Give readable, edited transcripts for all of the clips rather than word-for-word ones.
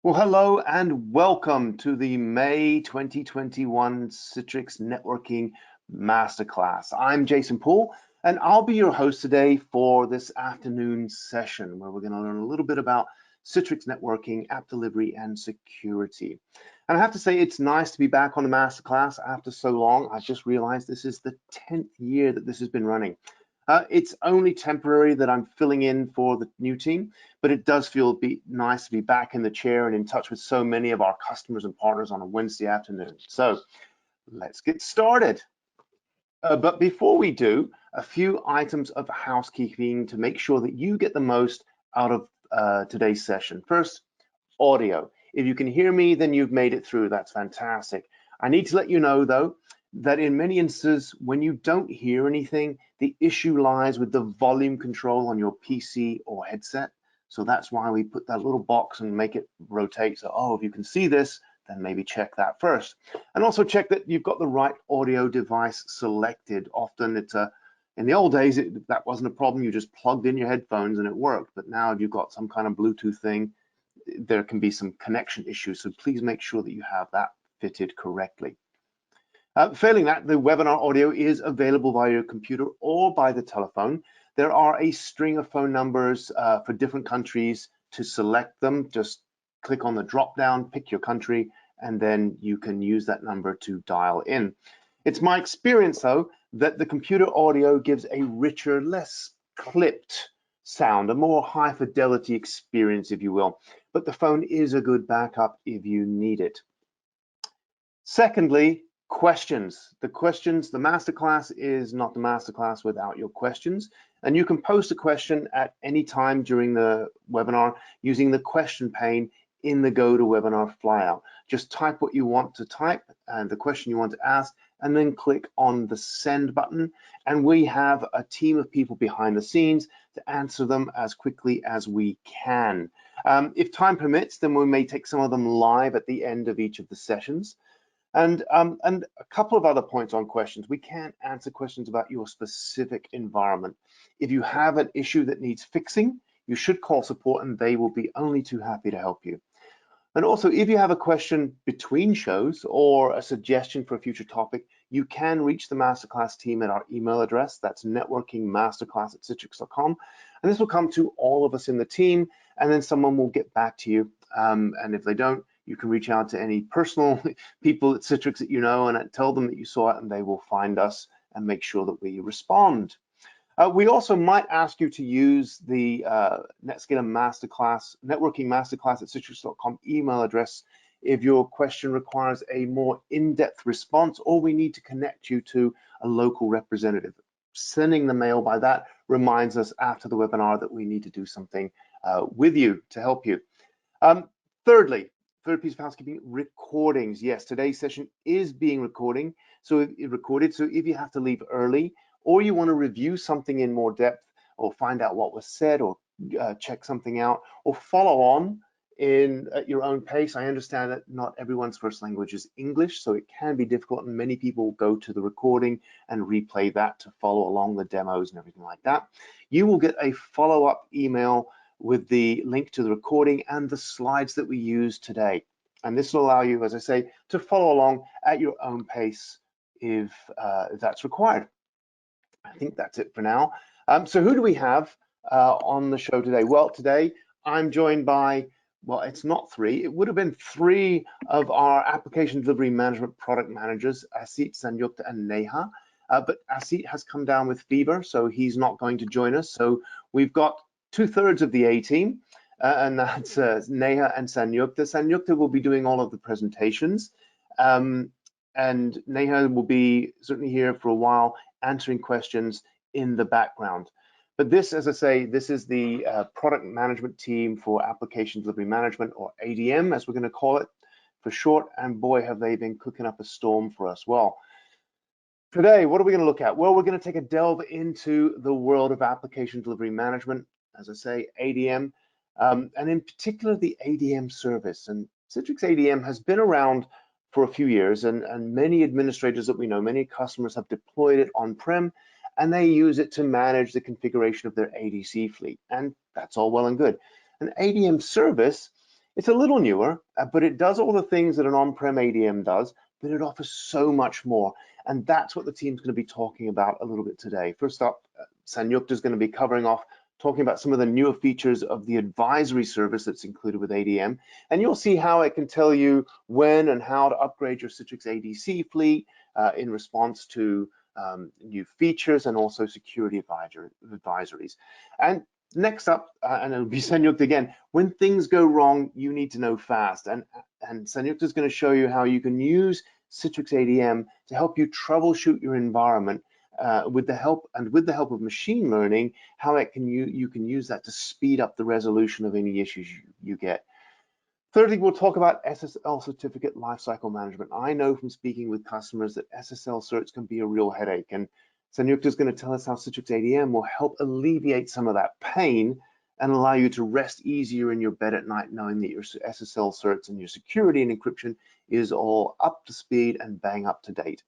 Well, hello and welcome to the May 2021 Citrix Networking Masterclass. I'm Jason Poole, and I'll be your host today for this afternoon session where we're going to learn a little bit about Citrix networking, app delivery, and security. And I have to say, it's nice to be back on the Masterclass after so long. I just realized this is the 10th year that this has been running. It's only temporary that I'm filling in for the new team, but it does feel nice to be back in the chair and in touch with so many of our customers and partners on a Wednesday afternoon. So let's get started. But before we do, a few items of housekeeping to make sure that you get the most out of today's session. First, audio. If you can hear me, then you've made it through. That's fantastic. I need to let you know, though, that in many instances, when you don't hear anything, the issue lies with the volume control on your PC or headset. So that's why we put that little box and make it rotate. So, oh, if you can see this, then maybe check that first. And also check that you've got the right audio device selected. Often it's in the old days, that wasn't a problem. You just plugged in your headphones and it worked. But now if you've got some kind of Bluetooth thing, there can be some connection issues. So please make sure that you have that fitted correctly. Failing that, the webinar audio is available via your computer or by the telephone. There are a string of phone numbers for different countries. To select them, just click on the drop down, pick your country, and then you can use that number to dial in. It's my experience, though, that the computer audio gives a richer, less clipped sound, a more high fidelity experience, if you will. But the phone is a good backup if you need it. Secondly, questions. The masterclass is not the masterclass without your questions. And you can post a question at any time during the webinar using the question pane in the GoToWebinar flyout. Just type what you want to type and the question you want to ask, and then click on the send button. And we have a team of people behind the scenes to answer them as quickly as we can. If time permits, then we may take some of them live at the end of each of the sessions. And a couple of other points on questions. We can't answer questions about your specific environment. If you have an issue that needs fixing, you should call support and they will be only too happy to help you. And also, if you have a question between shows or a suggestion for a future topic, you can reach the Masterclass team at our email address. That's networkingmasterclass@citrix.com. And this will come to all of us in the team, and then someone will get back to you. And if they don't, you can reach out to any personal people at Citrix that you know and tell them that you saw it, and they will find us and make sure that we respond. We also might ask you to use the Netscaler Masterclass, Networking Masterclass at Citrix.com email address if your question requires a more in-depth response or we need to connect you to a local representative. Sending the mail by that reminds us after the webinar that we need to do something with you to help you. Third piece of housekeeping, recordings. Yes, today's session is being recorded. So if you have to leave early or you want to review something in more depth or find out what was said or check something out or follow on at your own pace, I understand that not everyone's first language is English, so it can be difficult, and many people go to the recording and replay that to follow along the demos and everything like that. You will get a follow-up email with the link to the recording and the slides that we use today. And this will allow you, as I say, to follow along at your own pace if that's required. I think that's it for now. So who do we have on the show today? Well, today I'm joined by, well, it's not three. It would have been three of our application delivery management product managers, Asit, Sanyukta, and Neha. But Asit has come down with fever, so he's not going to join us. So we've got 2/3 of the A team, and that's Neha and Sanyukta. Sanyukta will be doing all of the presentations, and Neha will be certainly here for a while answering questions in the background. But this, as I say, this is the product management team for application delivery management, or ADM, as we're going to call it for short. And boy, have they been cooking up a storm for us. Well, today, what are we going to look at? Well, we're going to take a delve into the world of application delivery management, as I say, ADM, and in particular the ADM service. And Citrix ADM has been around for a few years, and many administrators that we know, many customers have deployed it on-prem, and they use it to manage the configuration of their ADC fleet. And that's all well and good. An ADM service It's a little newer, but it does all the things that an on-prem ADM does, but it offers so much more. And that's what the team's going to be talking about a little bit today. First up, Sanyukta is going to be covering off, talking about some of the newer features of the advisory service that's included with ADM. And you'll see how it can tell you when and how to upgrade your Citrix ADC fleet in response to new features and also security advisories. And next up, and it'll be Sanyukta again, when things go wrong, you need to know fast. And Sanyukta is going to show you how you can use Citrix ADM to help you troubleshoot your environment with the help of machine learning, how you can use that to speed up the resolution of any issues you get. Thirdly, we'll talk about SSL certificate lifecycle management. I know from speaking with customers that SSL certs can be a real headache, and Sanyukta is going to tell us how Citrix ADM will help alleviate some of that pain and allow you to rest easier in your bed at night knowing that your SSL certs and your security and encryption is all up to speed and bang up to date.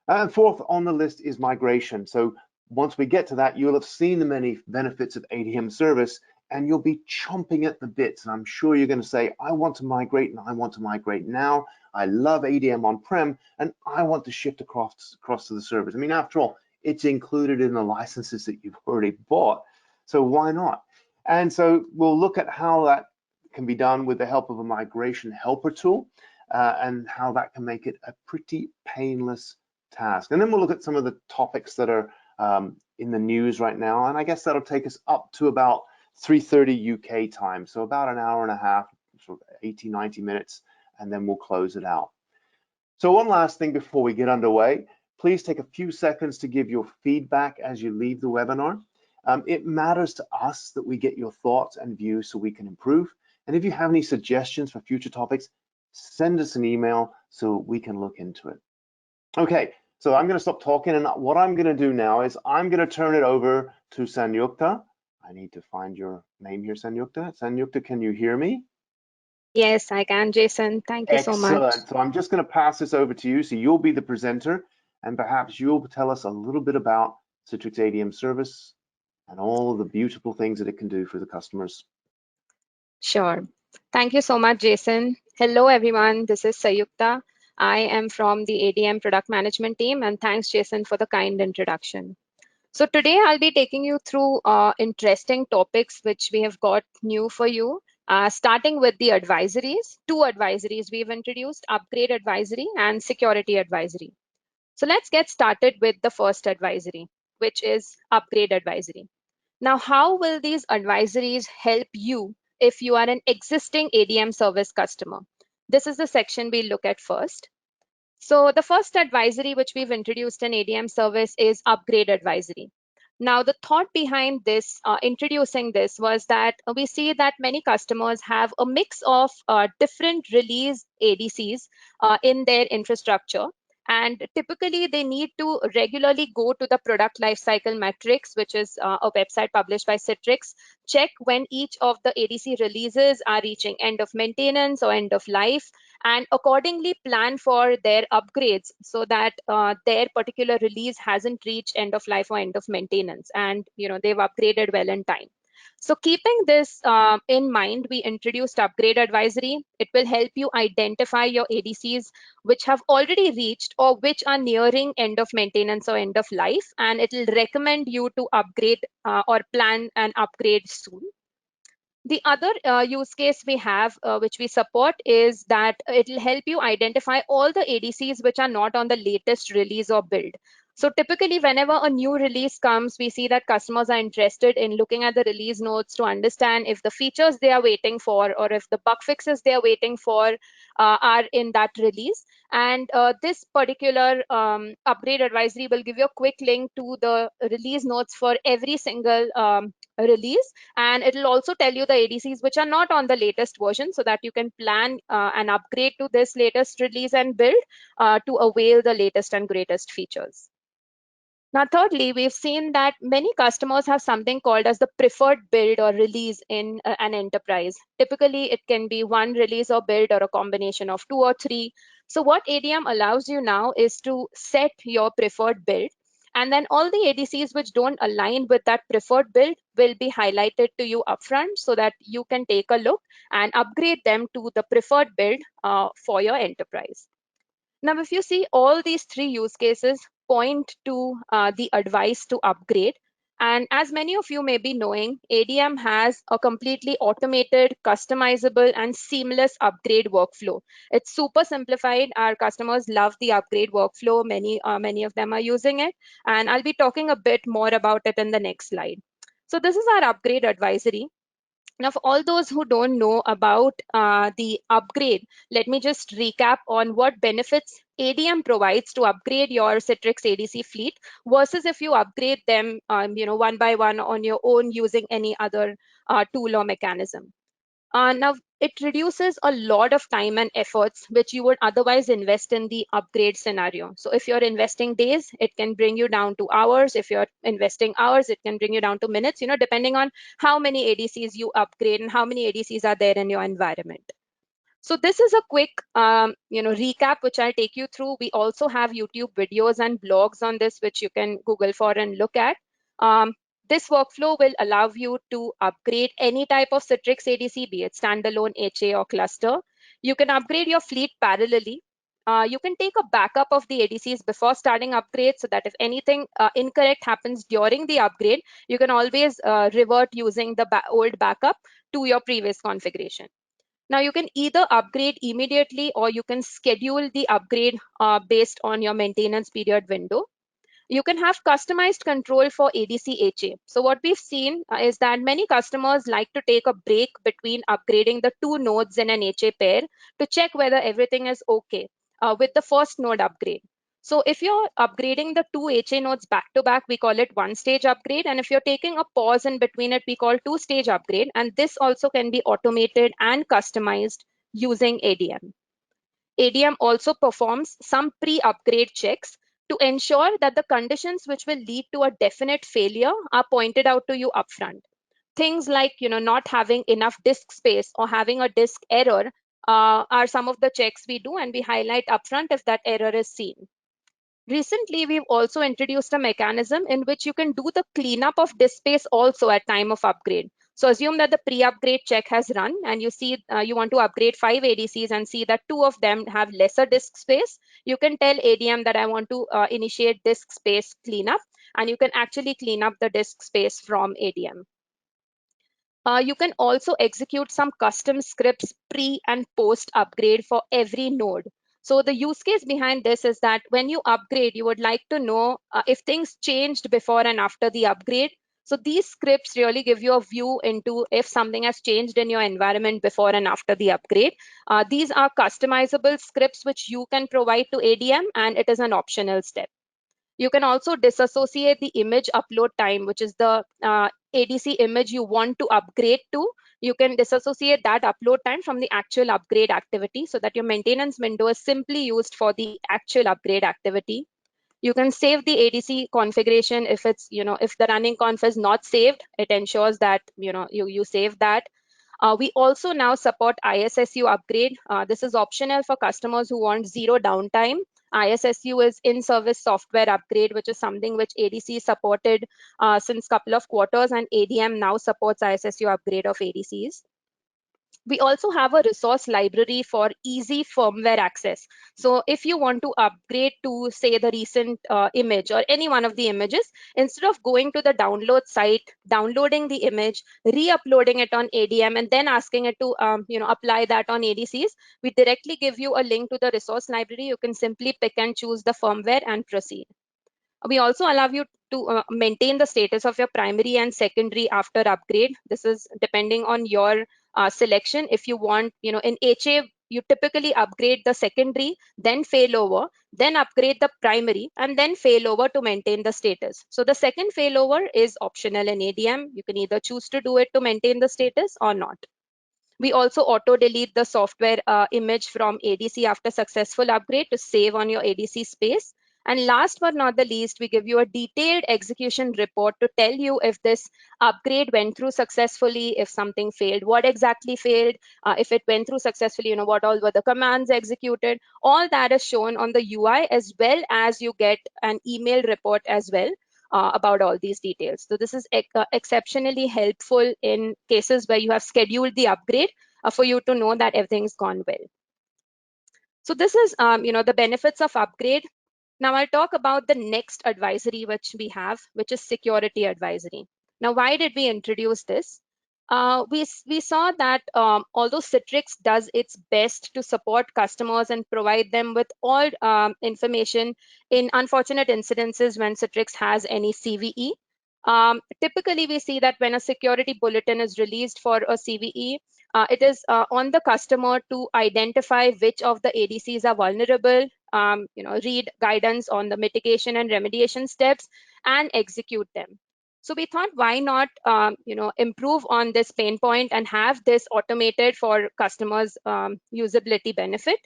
And fourth on the list is migration. So once we get to that, you'll have seen the many benefits of ADM Service, and you'll be chomping at the bits. And I'm sure you're going to say, I want to migrate, and I want to migrate now. I love ADM on-prem, and I want to shift across to the service. I mean, after all, it's included in the licenses that you've already bought, so why not? And so we'll look at how that can be done with the help of a migration helper tool, and how that can make it a pretty painless task. And then we'll look at some of the topics that are in the news right now, and I guess that'll take us up to about 3:30 UK time, so about an hour and a half, sort of 80, 90 minutes, and then we'll close it out. So one last thing before we get underway, please take a few seconds to give your feedback as you leave the webinar. It matters to us that we get your thoughts and views so we can improve. And if you have any suggestions for future topics, send us an email so we can look into it. Okay, so I'm going to stop talking, and what I'm going to do now is I'm going to turn it over to Sanyukta. I need to find your name here, Sanyukta. Sanyukta, can you hear me? Yes, I can, Jason. Thank you so much. Excellent. So I'm just going to pass this over to you. So you'll be the presenter, and perhaps you'll tell us a little bit about Citrix ADM Service and all of the beautiful things that it can do for the customers. Sure. Thank you so much, Jason. Hello, everyone. This is Sanyukta. I am from the ADM product management team, and thanks, Jason, for the kind introduction. So today I'll be taking you through interesting topics which we have got new for you, starting with the advisories. Two advisories we've introduced, Upgrade Advisory and Security Advisory. So let's get started with the first advisory, which is Upgrade Advisory. Now, how will these advisories help you if you are an existing ADM service customer? This is the section we'll look at first. So the first advisory which we've introduced in ADM Service is Upgrade Advisory. Now, the thought behind this, introducing this, was that we see that many customers have a mix of different release ADCs in their infrastructure. And typically, they need to regularly go to the product lifecycle metrics, which is a website published by Citrix, check when each of the ADC releases are reaching end of maintenance or end of life, and accordingly plan for their upgrades so that their particular release hasn't reached end of life or end of maintenance, and they've upgraded well in time. So keeping this in mind, we introduced Upgrade Advisory. It will help you identify your ADCs which have already reached or which are nearing end of maintenance or end of life, and it will recommend you to upgrade or plan an upgrade soon. The other use case we have, which we support, is that it will help you identify all the ADCs which are not on the latest release or build. So typically, whenever a new release comes, we see that customers are interested in looking at the release notes to understand if the features they are waiting for or if the bug fixes they are waiting for are in that release. And this particular upgrade advisory will give you a quick link to the release notes for every single release, and it will also tell you the ADCs which are not on the latest version so that you can plan an upgrade to this latest release and build to avail the latest and greatest features. Now, thirdly, we've seen that many customers have something called as the preferred build or release in an enterprise. Typically, it can be one release or build or a combination of 2 or 3. So what ADM allows you now is to set your preferred build. And then all the ADCs which don't align with that preferred build will be highlighted to you upfront so that you can take a look and upgrade them to the preferred build for your enterprise. Now, if you see, all these three use cases point to the advice to upgrade. And as many of you may be knowing, ADM has a completely automated, customizable, and seamless upgrade workflow. It's super simplified. Our customers love the upgrade workflow. Many of them are using it. And I'll be talking a bit more about it in the next slide. So this is our upgrade advisory. Now, for all those who don't know about the upgrade, let me just recap on what benefits ADM provides to upgrade your Citrix ADC fleet versus if you upgrade them, one by one on your own using any other tool or mechanism. Now, it reduces a lot of time and efforts which you would otherwise invest in the upgrade scenario. So if you're investing days, it can bring you down to hours. If you're investing hours, it can bring you down to minutes, depending on how many ADCs you upgrade and how many ADCs are there in your environment. So this is a quick, recap, which I'll take you through. We also have YouTube videos and blogs on this, which you can Google for and look at. This workflow will allow you to upgrade any type of Citrix ADC, be it standalone, HA, or cluster. You can upgrade your fleet parallelly. You can take a backup of the ADCs before starting upgrade so that if anything incorrect happens during the upgrade, you can always revert using the old backup to your previous configuration. Now you can either upgrade immediately or you can schedule the upgrade based on your maintenance period window. You can have customized control for ADC HA. So what we've seen is that many customers like to take a break between upgrading the two nodes in an HA pair to check whether everything is okay with the first node upgrade. So if you're upgrading the two HA nodes back to back, we call it one stage upgrade. And if you're taking a pause in between it, we call two stage upgrade. And this also can be automated and customized using ADM. ADM also performs some pre-upgrade checks to ensure that the conditions which will lead to a definite failure are pointed out to you upfront. Things like not having enough disk space or having a disk error are some of the checks we do, and we highlight upfront if that error is seen. Recently, we've also introduced a mechanism in which you can do the cleanup of disk space also at time of upgrade. So assume that the pre-upgrade check has run and you see you want to upgrade 5 ADCs and see that 2 of them have lesser disk space. You can tell ADM that I want to initiate disk space cleanup, and you can actually clean up the disk space from ADM. You can also execute some custom scripts pre and post upgrade for every node. So the use case behind this is that when you upgrade, you would like to know if things changed before and after the upgrade. So these scripts really give you a view into if something has changed in your environment before and after the upgrade. These are customizable scripts which you can provide to ADM, and it is an optional step. You can also disassociate the image upload time, which is the ADC image you want to upgrade to. You can disassociate that upload time from the actual upgrade activity so that your maintenance window is simply used for the actual upgrade activity. You can save the ADC configuration if it's, if the running conf is not saved, it ensures that, you save that. We also now support ISSU upgrade. This is optional for customers who want zero downtime. ISSU is in-service software upgrade, which is something which ADC supported since couple of quarters, and ADM now supports ISSU upgrade of ADCs. We also have a resource library for easy firmware access. So if you want to upgrade to, say, the recent image or any one of the images, instead of going to the download site, downloading the image, re-uploading it on ADM, and then asking it to apply that on ADCs, we directly give you a link to the resource library. You can simply pick and choose the firmware and proceed. We also allow you to maintain the status of your primary and secondary after upgrade. This is depending on your selection. If you want, in HA, you typically upgrade the secondary, then failover, then upgrade the primary, and then failover to maintain the status. So the second failover is optional in ADM. You can either choose to do it to maintain the status or not. We also auto-delete the software image from ADC after successful upgrade to save on your ADC space. And last but not the least, we give you a detailed execution report to tell you if this upgrade went through successfully, if something failed, what exactly failed, if it went through successfully, what all were the commands executed. All that is shown on the UI, as well as you get an email report as well about all these details. So this is exceptionally helpful in cases where you have scheduled the upgrade for you to know that everything's gone well. So this is, the benefits of upgrade. Now I'll talk about the next advisory which we have, which is security advisory. Now, why did we introduce this? We saw that although Citrix does its best to support customers and provide them with all information in unfortunate incidences when Citrix has any CVE, typically we see that when a security bulletin is released for a CVE, it is on the customer to identify which of the ADCs are vulnerable, read guidance on the mitigation and remediation steps, and execute them. So we thought, why not, improve on this pain point and have this automated for customers' usability benefit.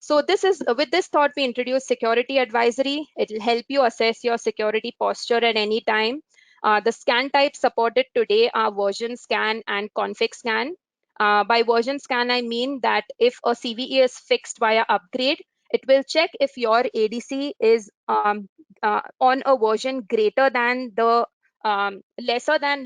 So this is, with this thought, we introduced security advisory. It will help you assess your security posture at any time. The scan types supported today are version scan and config scan. By version scan, I mean that if a CVE is fixed via upgrade, it will check if your ADC is on a version greater than the lesser than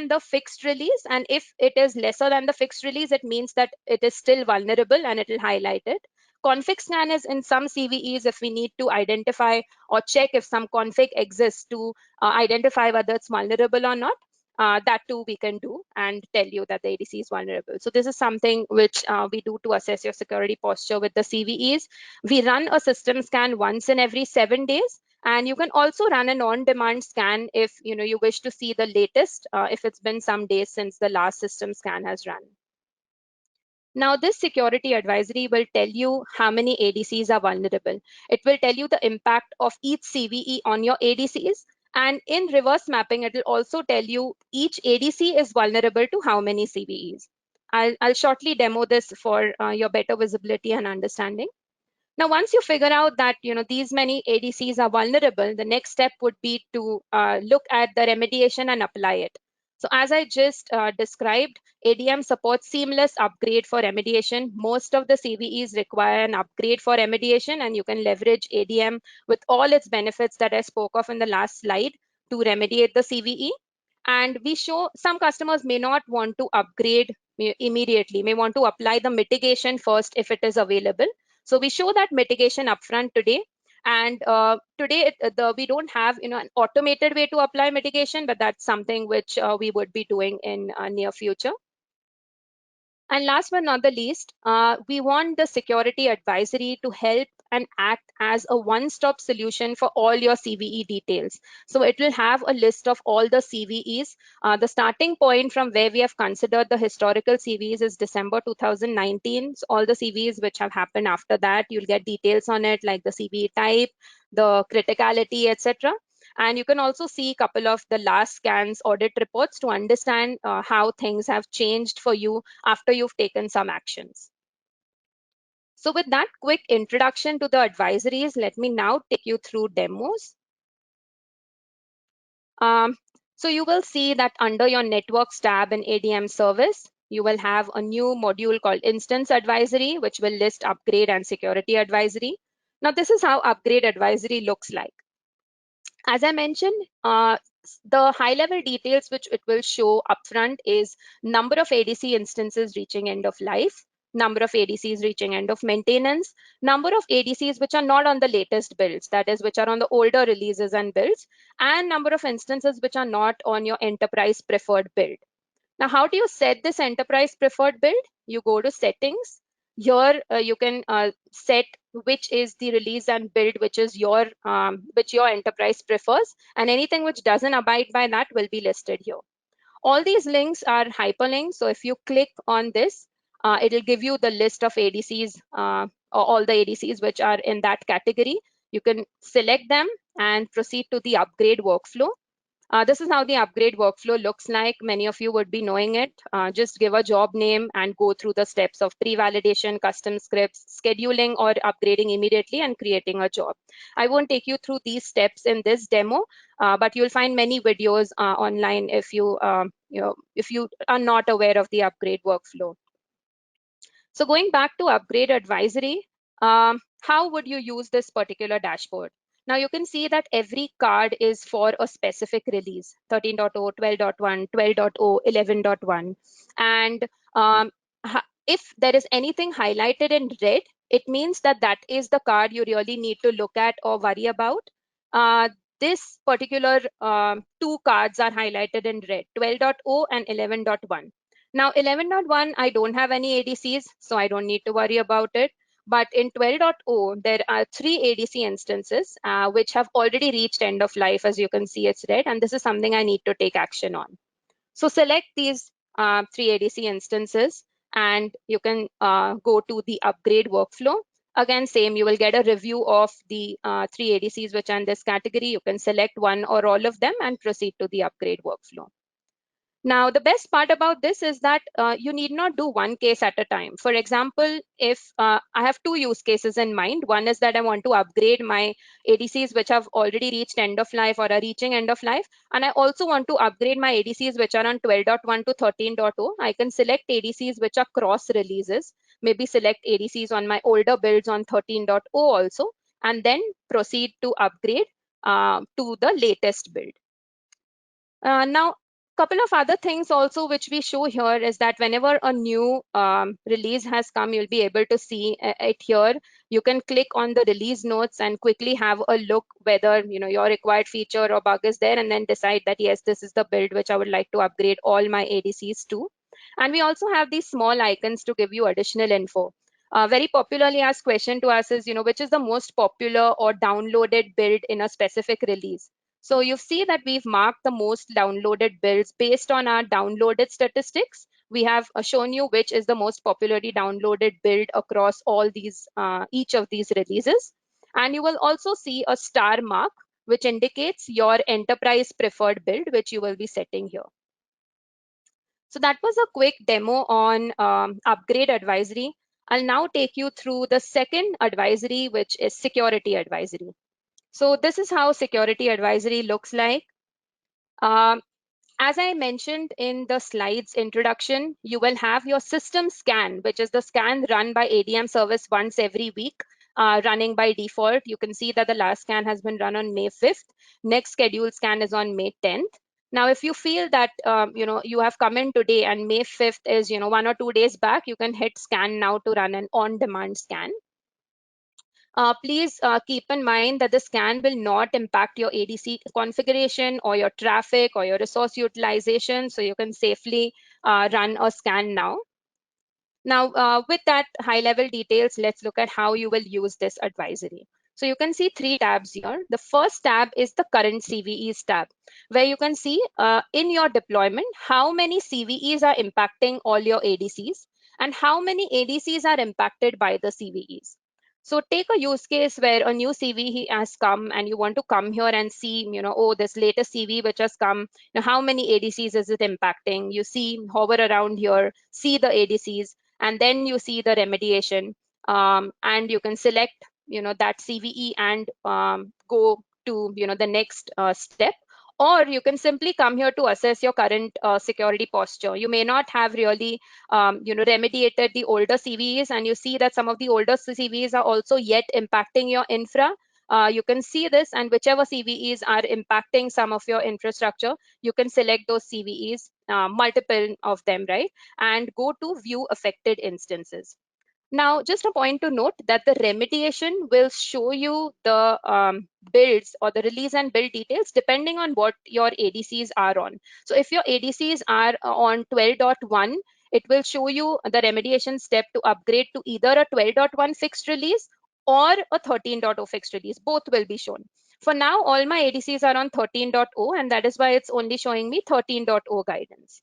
the fixed release. And if it is lesser than the fixed release, it means that it is still vulnerable and it will highlight it. Config scan is in some CVEs if we need to identify or check if some config exists to identify whether it's vulnerable or not. That too we can do and tell you that the ADC is vulnerable. So this is something which we do to assess your security posture with the CVEs. We run a system scan once in every 7 days. And you can also run an on-demand scan if you wish to see the latest, if it's been some days since the last system scan has run. Now, this security advisory will tell you how many ADCs are vulnerable. It will tell you the impact of each CVE on your ADCs. And in reverse mapping, it will also tell you each ADC is vulnerable to how many CVEs. I'll shortly demo this for your better visibility and understanding. Now, once you figure out that these many ADCs are vulnerable, the next step would be to look at the remediation and apply it. So as I just described, ADM supports seamless upgrade for remediation. Most of the CVEs require an upgrade for remediation, and you can leverage ADM with all its benefits that I spoke of in the last slide to remediate the CVE. And we show some customers may not want to upgrade immediately, may want to apply the mitigation first if it is available. So we show that mitigation upfront today. And today, we don't have an automated way to apply mitigation, but that's something which we would be doing in near future. And last but not the least, we want the security advisory to help and act as a one-stop solution for all your CVE details. So it will have a list of all the CVEs. The starting point from where we have considered the historical CVEs is December 2019. So all the CVEs which have happened after that, you'll get details on it, like the CVE type, the criticality, etc. And you can also see a couple of the last scans audit reports to understand how things have changed for you after you've taken some actions. So with that quick introduction to the advisories, let me now take you through demos. So you will see that under your Networks tab in ADM Service, you will have a new module called Instance Advisory, which will list Upgrade and Security Advisory. Now, this is how Upgrade Advisory looks like. As I mentioned, the high-level details which it will show upfront is number of ADC instances reaching end of life, number of ADCs reaching end of maintenance, number of ADCs which are not on the latest builds, that is, which are on the older releases and builds, and number of instances which are not on your enterprise preferred build. Now, how do you set this enterprise preferred build? You go to settings. Here you can set which is the release and build which is your enterprise prefers, and anything which doesn't abide by that will be listed here. All these links are hyperlinks, so if you click on this, it will give you the list of ADCs, or all the ADCs which are in that category. You can select them and proceed to the upgrade workflow. This is how the upgrade workflow looks like. Many of you would be knowing it. Just give a job name and go through the steps of pre-validation, custom scripts, scheduling or upgrading immediately, and creating a job. I won't take you through these steps in this demo, but you'll find many videos online if you are not aware of the upgrade workflow. So going back to upgrade advisory, how would you use this particular dashboard? Now you can see that every card is for a specific release, 13.0, 12.1, 12.0, 11.1. And if there is anything highlighted in red, it means that that is the card you really need to look at or worry about. This particular two cards are highlighted in red, 12.0 and 11.1. Now 11.1, I don't have any ADCs, so I don't need to worry about it. But in 12.0, there are 3 ADC instances which have already reached end of life. As you can see, it's red, and this is something I need to take action on. So select these 3 ADC instances, and you can go to the upgrade workflow. Again, same, you will get a review of the 3 ADCs which are in this category. You can select one or all of them and proceed to the upgrade workflow. Now, the best part about this is that you need not do one case at a time. For example, if I have 2 use cases in mind, one is that I want to upgrade my ADCs which have already reached end of life or are reaching end of life. And I also want to upgrade my ADCs which are on 12.1 to 13.0. I can select ADCs which are cross releases, maybe select ADCs on my older builds on 13.0 also, and then proceed to upgrade to the latest build. Now, couple of other things also which we show here is that whenever a new release has come, you'll be able to see it here. You can click on the release notes and quickly have a look whether your required feature or bug is there, and then decide that yes, this is the build which I would like to upgrade all my ADCs to. And we also have these small icons to give you additional info. Very popularly asked question to us is, which is the most popular or downloaded build in a specific release? So you see that we've marked the most downloaded builds based on our downloaded statistics. We have shown you which is the most popularly downloaded build across all these, each of these releases. And you will also see a star mark, which indicates your enterprise preferred build, which you will be setting here. So that was a quick demo on upgrade advisory. I'll now take you through the second advisory, which is security advisory. So this is how security advisory looks like. As I mentioned in the slides introduction, you will have your system scan, which is the scan run by Adm Service once every week, running by default. You can see that the last scan has been run on May 5th. Next scheduled scan is on May 10th. Now, if you feel that you have come in today and May 5th is 1 or 2 days back, you can hit scan now to run an on-demand scan. Please keep in mind that the scan will not impact your ADC configuration or your traffic or your resource utilization, so you can safely run a scan now. Now, with that high-level details, let's look at how you will use this advisory. So you can see 3 tabs here. The first tab is the current CVEs tab, where you can see in your deployment how many CVEs are impacting all your ADCs and how many ADCs are impacted by the CVEs. So take a use case where a new CVE has come and you want to come here and see, oh, this latest CVE which has come, how many ADCs is it impacting? You see, hover around here, see the ADCs, and then you see the remediation, and you can select that CVE and go to the next step. Or you can simply come here to assess your current security posture. You may not have really remediated the older CVEs, and you see that some of the older CVEs are also yet impacting your infra. You can see this, and whichever CVEs are impacting some of your infrastructure, you can select those CVEs, multiple of them, right? And go to view affected instances. Now, just a point to note that the remediation will show you the builds or the release and build details depending on what your ADCs are on. So if your ADCs are on 12.1, it will show you the remediation step to upgrade to either a 12.1 fixed release or a 13.0 fixed release. Both will be shown. For now, all my ADCs are on 13.0, and that is why it's only showing me 13.0 guidance.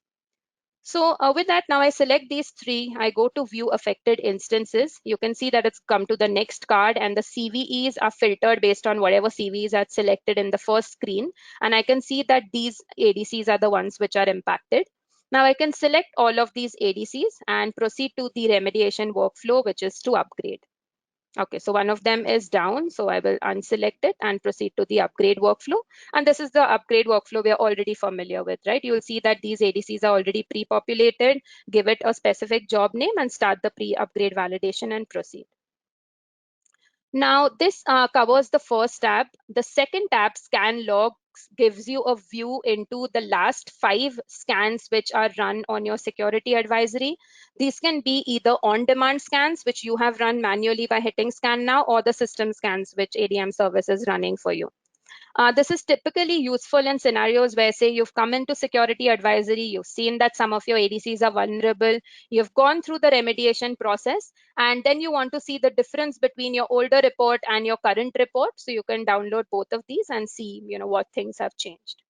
So with that, now I select these three. I go to view affected instances. You can see that it's come to the next card, and the CVEs are filtered based on whatever CVEs are selected in the first screen. And I can see that these ADCs are the ones which are impacted. Now I can select all of these ADCs and proceed to the remediation workflow, which is to upgrade. Okay, so one of them is down, so I will unselect it and proceed to the upgrade workflow. And this is the upgrade workflow we are already familiar with, right? You will see that these ADCs are already pre-populated, give it a specific job name and start the pre-upgrade validation and proceed. Now this covers the first tab. The second tab, scan logs, gives you a view into the last 5 scans which are run on your security advisory. These can be either on-demand scans, which you have run manually by hitting scan now, or the system scans, which ADM service is running for you. This is typically useful in scenarios where, say, you've come into security advisory, you've seen that some of your ADCs are vulnerable, you've gone through the remediation process, and then you want to see the difference between your older report and your current report. So you can download both of these and see, what things have changed.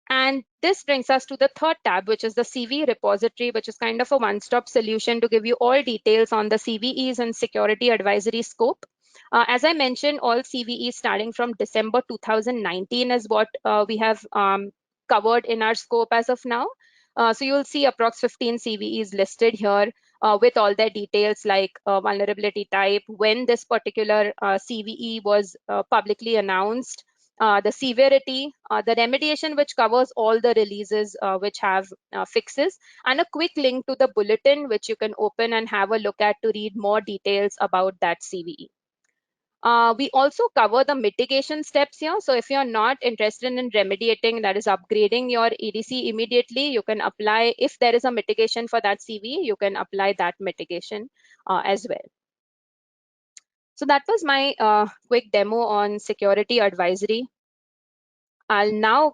And this brings us to the third tab, which is the CV repository, which is kind of a one-stop solution to give you all details on the CVEs and security advisory scope. As I mentioned, all CVEs starting from December 2019 is what we have covered in our scope as of now. So you'll see approx 15 CVEs listed here with all their details like vulnerability type, when this particular CVE was publicly announced, the severity, the remediation, which covers all the releases which have fixes, and a quick link to the bulletin, which you can open and have a look at to read more details about that CVE. We also cover the mitigation steps here. So if you're not interested in remediating, that is upgrading your ADC immediately, you can apply, if there is a mitigation for that CVE, you can apply that mitigation as well. So that was my quick demo on security advisory. I'll now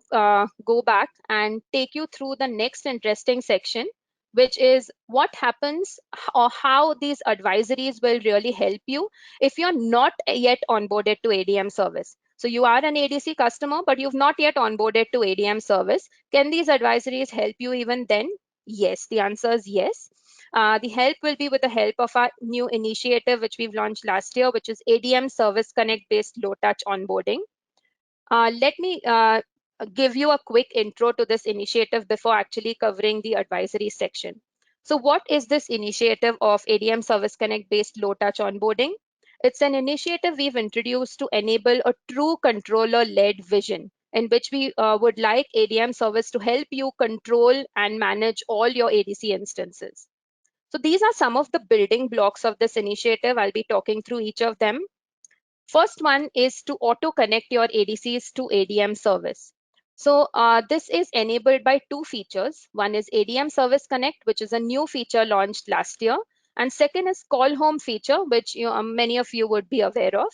go back and take you through the next interesting section, which is what happens or how these advisories will really help you if you're not yet onboarded to ADM service. So you are an ADC customer, but you've not yet onboarded to ADM service. Can these advisories help you even then? Yes, the answer is yes. The help will be with the help of our new initiative, which we've launched last year, which is ADM Service Connect based low touch onboarding. Let me give you a quick intro to this initiative before actually covering the advisory section. So what is this initiative of ADM Service Connect based low touch onboarding? It's an initiative we've introduced to enable a true controller-led vision in which we would like ADM service to help you control and manage all your ADC instances. So these are some of the building blocks of this initiative. I'll be talking through each of them. First one is to auto connect your ADCs to ADM service. So this is enabled by 2 features. One is ADM Service Connect, which is a new feature launched last year. And second is Call Home feature, which many of you would be aware of.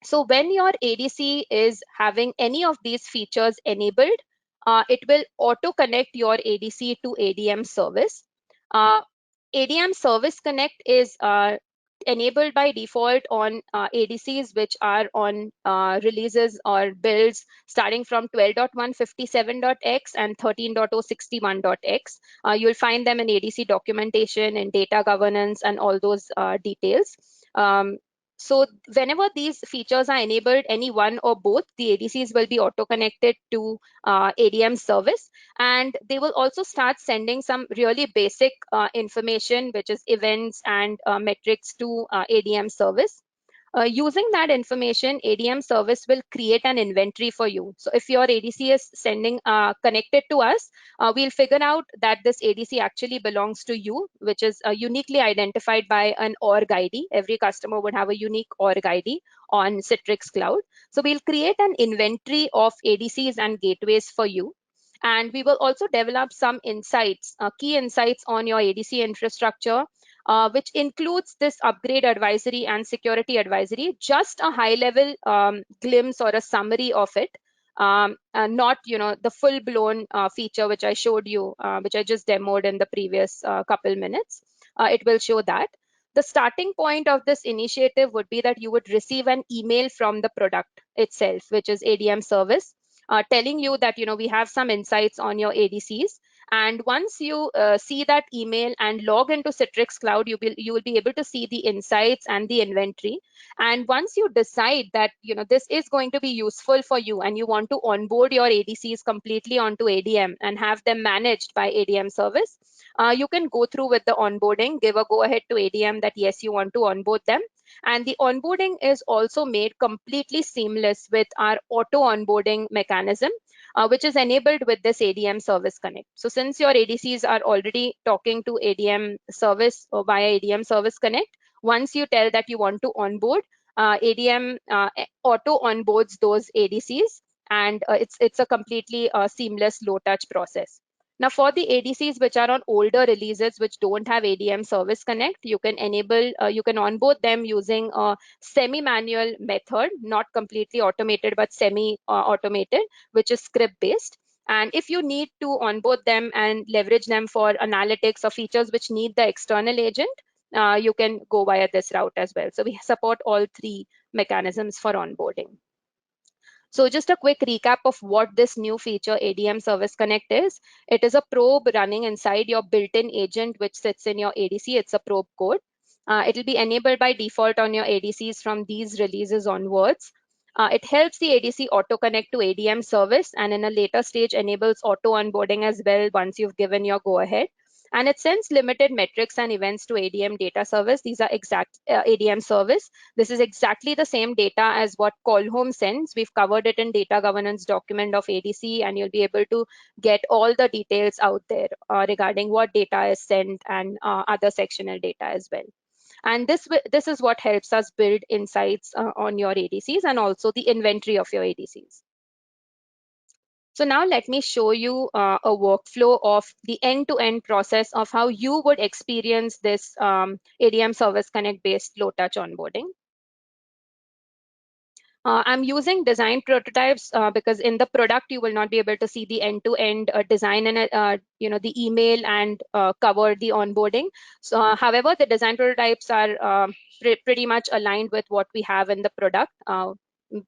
So when your ADC is having any of these features enabled, it will auto connect your ADC to ADM service. ADM Service Connect is enabled by default on ADCs which are on releases or builds starting from 12.157.x and 13.061.x. You'll find them in ADC documentation and data governance and all those details. So whenever these features are enabled, any one or both, the ADCs will be auto-connected to ADM service. And they will also start sending some really basic information, which is events and metrics to ADM service. Using that information, ADM service will create an inventory for you. So if your ADC is connected to us, we'll figure out that this ADC actually belongs to you, which is uniquely identified by an org ID. Every customer would have a unique org ID on Citrix Cloud. So we'll create an inventory of ADCs and gateways for you. And we will also develop some insights, key insights on your ADC infrastructure, which includes this upgrade advisory and security advisory, just a high-level glimpse or a summary of it, not the full-blown feature which I showed you, which I just demoed in the previous couple minutes. It will show that. The starting point of this initiative would be that you would receive an email from the product itself, which is ADM service, telling you that we have some insights on your ADCs. And once you see that email and log into Citrix Cloud, you will be able to see the insights and the inventory. And once you decide that this is going to be useful for you and you want to onboard your ADCs completely onto ADM and have them managed by ADM Service, you can go through with the onboarding, give a go ahead to ADM that yes, you want to onboard them. And the onboarding is also made completely seamless with our auto onboarding mechanism, which is enabled with this ADM Service Connect. So since your ADCs are already talking to ADM Service or via ADM Service Connect, once you tell that you want to onboard, ADM auto onboards those ADCs, and it's a completely seamless low-touch process. Now, for the ADCs which are on older releases which don't have ADM Service Connect, you can you can onboard them using a semi-manual method, not completely automated, but semi-automated, which is script-based. And if you need to onboard them and leverage them for analytics or features which need the external agent, you can go via this route as well. So we support all three mechanisms for onboarding. So just a quick recap of what this new feature ADM Service Connect is. It is a probe running inside your built-in agent which sits in your ADC. It's a probe code. It will be enabled by default on your ADCs from these releases onwards. It helps the ADC auto connect to ADM service, and in a later stage enables auto onboarding as well once you've given your go ahead. And it sends limited metrics and events to ADM data service. These are exact ADM service. This is exactly the same data as what Call Home sends. We've covered it in data governance document of ADC, and you'll be able to get all the details out there regarding what data is sent and other sectional data as well. And this is what helps us build insights on your ADCs and also the inventory of your ADCs. So now let me show you a workflow of the end-to-end process of how you would experience this ADM Service Connect based low-touch onboarding. I'm using design prototypes because in the product you will not be able to see the end-to-end design and the email and cover the onboarding. So, however, the design prototypes are pretty much aligned with what we have in the product,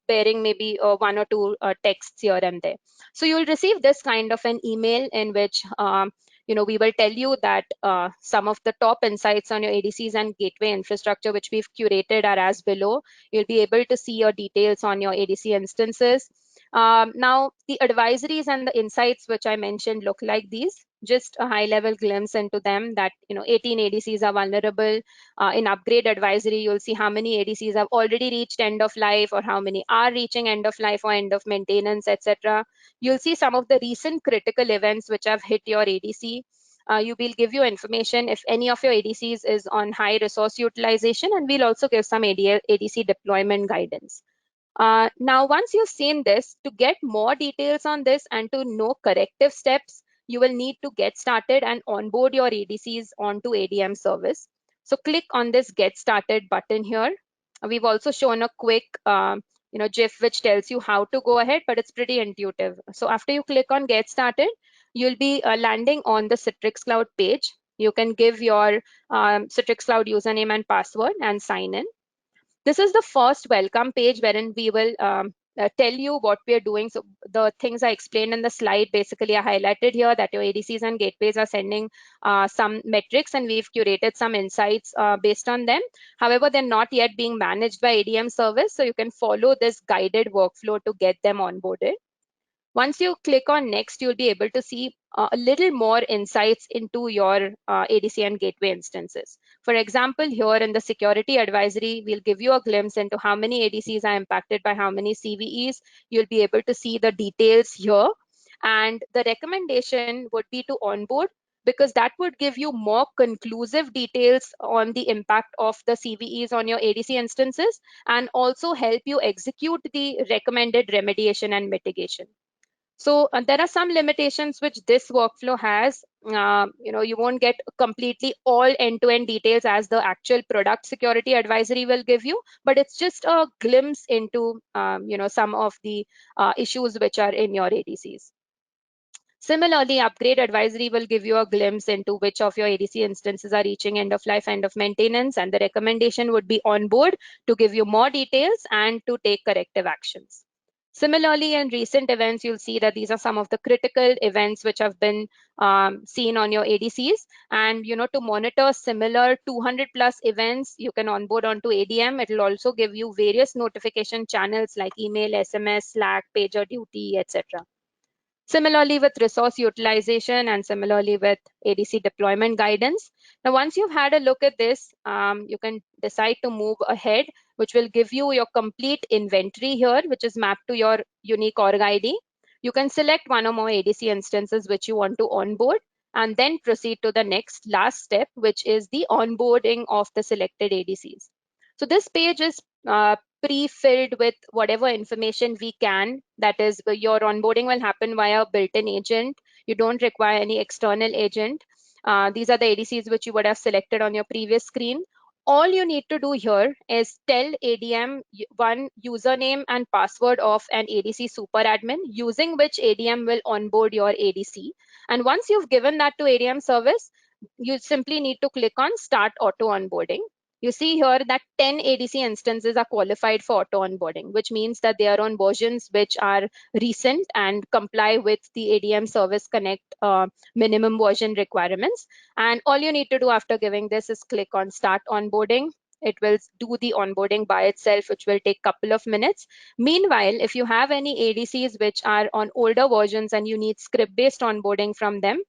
bearing maybe one or two texts here and there. So you'll receive this kind of an email in which we will tell you that some of the top insights on your ADCs and gateway infrastructure which we've curated are as below. You'll be able to see your details on your ADC instances. Now, the advisories and the insights which I mentioned look like these. Just a high-level glimpse into them that 18 ADCs are vulnerable. In upgrade advisory, you'll see how many ADCs have already reached end of life or how many are reaching end of life or end of maintenance, etc. You'll see some of the recent critical events which have hit your ADC. You will give you information if any of your ADCs is on high resource utilization, and we'll also give some ADC deployment guidance. Now, once you've seen this, to get more details on this and to know corrective steps, you will need to get started and onboard your ADCs onto ADM service. So click on this Get Started button here. We've also shown a quick GIF which tells you how to go ahead, but it's pretty intuitive. So after you click on Get Started, you'll be landing on the Citrix Cloud page. You can give your Citrix Cloud username and password and sign in. This is the first welcome page wherein we will tell you what we are doing. So the things I explained in the slide basically are highlighted here, that your ADCs and gateways are sending some metrics, and we've curated some insights based on them. However, they're not yet being managed by ADM service, so you can follow this guided workflow to get them onboarded. Once you click on next, you'll be able to see a little more insights into your ADC and gateway instances. For example, here in the security advisory, we'll give you a glimpse into how many ADCs are impacted by how many CVEs. You'll be able to see the details here. And the recommendation would be to onboard, because that would give you more conclusive details on the impact of the CVEs on your ADC instances and also help you execute the recommended remediation and mitigation. So there are some limitations which this workflow has. You won't get completely all end-to-end details as the actual product security advisory will give you, but it's just a glimpse into some of the issues which are in your ADCs. Similarly, upgrade advisory will give you a glimpse into which of your ADC instances are reaching end of life, end of maintenance, and the recommendation would be on board to give you more details and to take corrective actions. Similarly, in recent events, you'll see that these are some of the critical events which have been seen on your ADCs. And to monitor similar 200 plus events, you can onboard onto ADM. It will also give you various notification channels like email, SMS, Slack, pager duty, etc. Similarly with resource utilization and similarly with ADC deployment guidance. Now, once you've had a look at this, you can decide to move ahead, which will give you your complete inventory here, which is mapped to your unique org ID. You can select one or more ADC instances which you want to onboard and then proceed to the next last step, which is the onboarding of the selected ADCs. So this page is pre-filled with whatever information we can. That is, your onboarding will happen via built-in agent. You don't require any external agent. These are the ADCs which you would have selected on your previous screen. All you need to do here is tell ADM one username and password of an ADC super admin using which ADM will onboard your ADC. And once you've given that to ADM service, you simply need to click on Start Auto Onboarding. You see here that 10 ADC instances are qualified for auto onboarding, which means that they are on versions which are recent and comply with the ADM Service Connect minimum version requirements. And all you need to do after giving this is click on Start Onboarding. It will do the onboarding by itself, which will take a couple of minutes. Meanwhile, if you have any ADCs which are on older versions and you need script-based onboarding from them,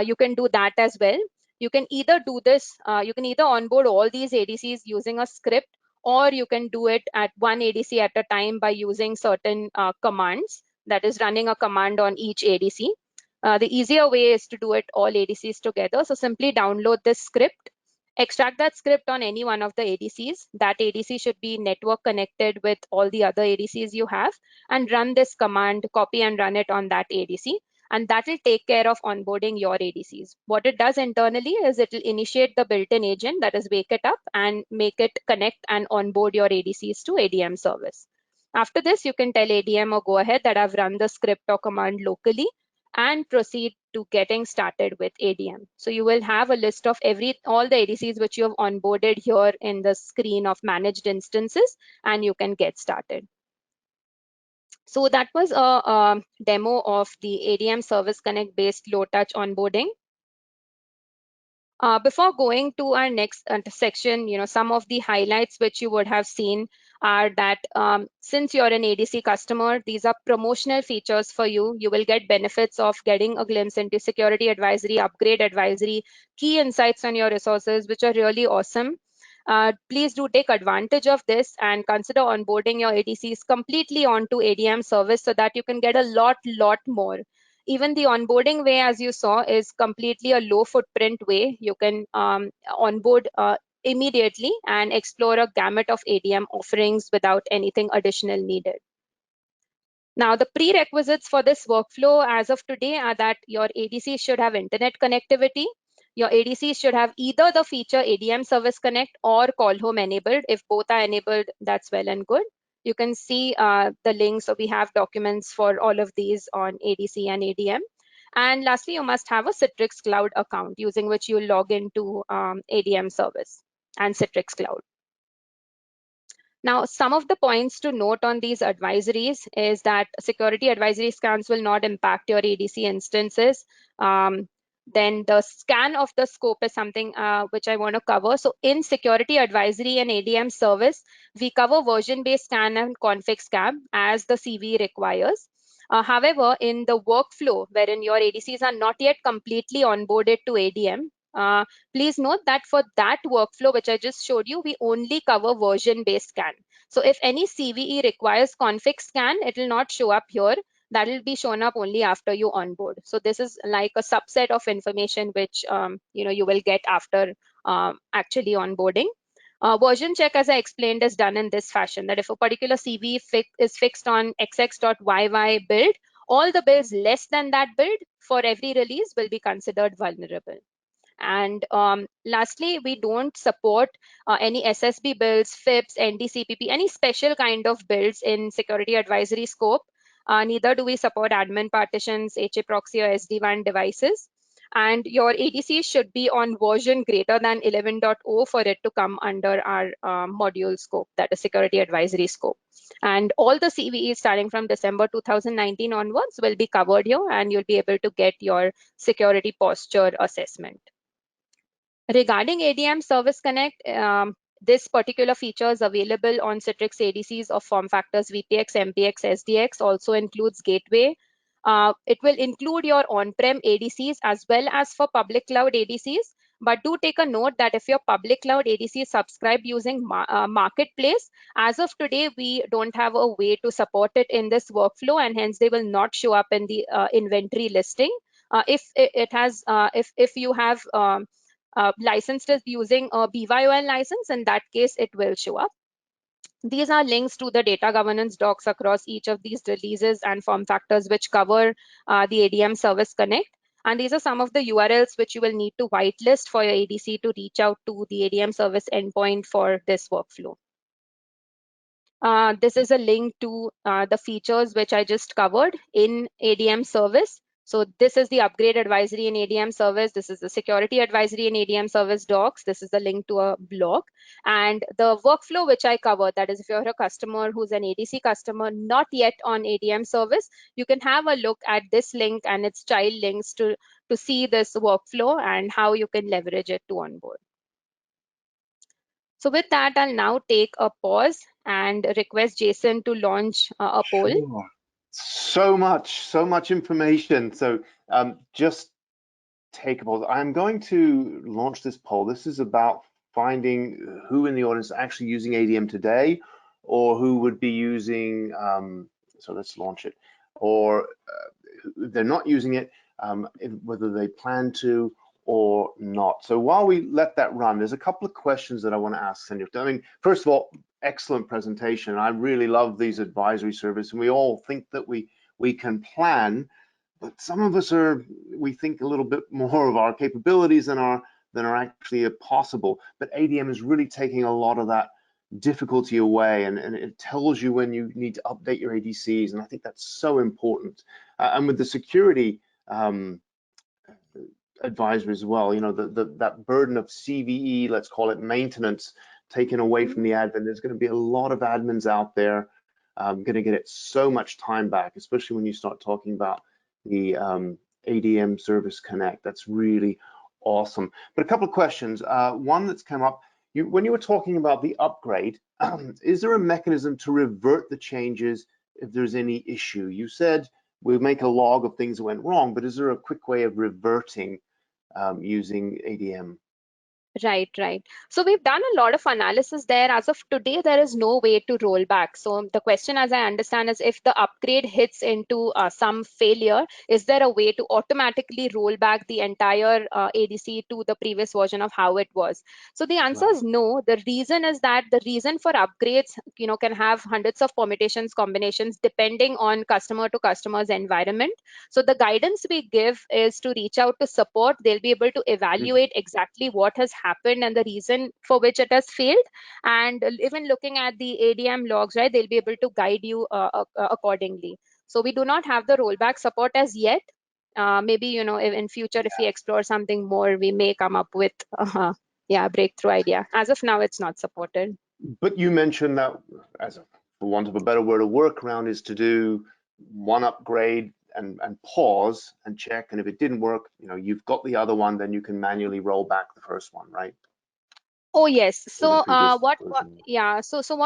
you can do that as well. You can either do this, you can either onboard all these ADCs using a script, or you can do it at one ADC at a time by using certain commands, that is running a command on each ADC. The easier way is to do it all ADCs together. So simply download this script, extract that script on any one of the ADCs. That ADC should be network connected with all the other ADCs you have, and run this command, copy and run it on that ADC. And that will take care of onboarding your ADCs. What it does internally is it will initiate the built-in agent, that is wake it up and make it connect and onboard your ADCs to ADM service. After this, you can tell ADM or go ahead that I've run the script or command locally and proceed to getting started with ADM. So you will have a list of all the ADCs which you have onboarded here in the screen of managed instances, and you can get started. So that was a demo of the ADM Service Connect based low touch onboarding. Before going to our next section, some of the highlights which you would have seen are that since you're an ADC customer, these are promotional features for you. You will get benefits of getting a glimpse into security advisory, upgrade advisory, key insights on your resources, which are really awesome. Please do take advantage of this and consider onboarding your ADCs completely onto ADM service so that you can get a lot more. Even the onboarding way, as you saw, is completely a low footprint way. You can onboard immediately and explore a gamut of ADM offerings without anything additional needed. Now, the prerequisites for this workflow as of today are that your ADC should have internet connectivity. Your ADC should have either the feature ADM Service Connect or Call Home enabled. If both are enabled, that's well and good. You can see the links. So we have documents for all of these on ADC and ADM. And lastly, you must have a Citrix Cloud account using which you log into ADM service and Citrix Cloud. Now, some of the points to note on these advisories is that security advisory scans will not impact your ADC instances. Then the scan of the scope is something which I want to cover. So in security advisory and ADM service, we cover version-based scan and config scan as the CV requires. However, in the workflow wherein your ADCs are not yet completely onboarded to ADM, please note that for that workflow, which I just showed you, we only cover version-based scan. So if any CVE requires config scan, it will not show up here. That will be shown up only after you onboard. So this is like a subset of information which you will get after actually onboarding. Version check, as I explained, is done in this fashion, that if a particular CV is fixed on xx.yy build, all the builds less than that build for every release will be considered vulnerable. And lastly, we don't support any SSB builds, FIPS, NDCPP, any special kind of builds in security advisory scope. Neither do we support admin partitions, HA proxy, or SD-WAN devices. and your ADC should be on version greater than 11.0 for it to come under our module scope, that is security advisory scope. And all the CVEs starting from December 2019 onwards will be covered here, and you'll be able to get your security posture assessment. Regarding ADM Service Connect, this particular feature is available on Citrix ADCs of form factors VPX, MPX, SDX, also includes gateway. It will include your on-prem ADCs as well as for public cloud ADCs. But do take a note that if your public cloud ADC is subscribed using Marketplace, as of today, we don't have a way to support it in this workflow, and hence they will not show up in the inventory listing. If you have licensed as using a BYOL license, in that case, it will show up. These are links to the data governance docs across each of these releases and form factors which cover the ADM Service Connect. And these are some of the URLs which you will need to whitelist for your ADC to reach out to the ADM service endpoint for this workflow. This is a link to the features which I just covered in ADM Service. So this is the upgrade advisory in ADM Service. This is the security advisory in ADM Service docs. This is the link to a blog. And the workflow which I covered, that is if you're a customer who's an ADC customer, not yet on ADM Service, you can have a look at this link and its child links to see this workflow and how you can leverage it to onboard. So with that, I'll now take a pause and request Jason to launch a poll. Sure. So much information. So just take a pause. I'm going to launch this poll. This is about finding who in the audience is actually using ADM today, or who would be using, so let's launch it, or if they're not using it, whether they plan to or not. So while we let that run, there's a couple of questions that I want to ask Sanjay. I mean, first of all, excellent presentation. I really love these advisory service, and we all think that we can plan, but some of us we think a little bit more of our capabilities than are actually possible. But ADM is really taking a lot of that difficulty away, and it tells you when you need to update your ADCs, and I think that's so important. And with the security advisory as well, you know, that burden of CVE, let's call it maintenance, taken away from the admin. There's going to be a lot of admins out there going to get it so much time back, especially when you start talking about the ADM Service Connect. That's really awesome. But a couple of questions. One that's come up, when you were talking about the upgrade, is there a mechanism to revert the changes if there's any issue? You said we'll make a log of things that went wrong, but is there a quick way of reverting using ADM? Right. So we've done a lot of analysis there. As of today, there is no way to roll back. So the question, as I understand, is if the upgrade hits into some failure, is there a way to automatically roll back the entire ADC to the previous version of how it was? So the answer is no. The reason is that the reason for upgrades, you know, can have hundreds of permutations, combinations, depending on customer to customer's environment. So the guidance we give is to reach out to support. They'll be able to evaluate exactly what has happened and the reason for which it has failed, and even looking at the ADM logs, right, they'll be able to guide you accordingly. So we do not have the rollback support as yet. Maybe, you know, in future, if we explore something more, we may come up with a breakthrough idea. As of now, it's not supported. But you mentioned that, for want of a better word, a workaround is to do one upgrade and pause and check, and if it didn't work, you know, you've got the other one, then you can manually roll back the first one, right? Oh yes. So what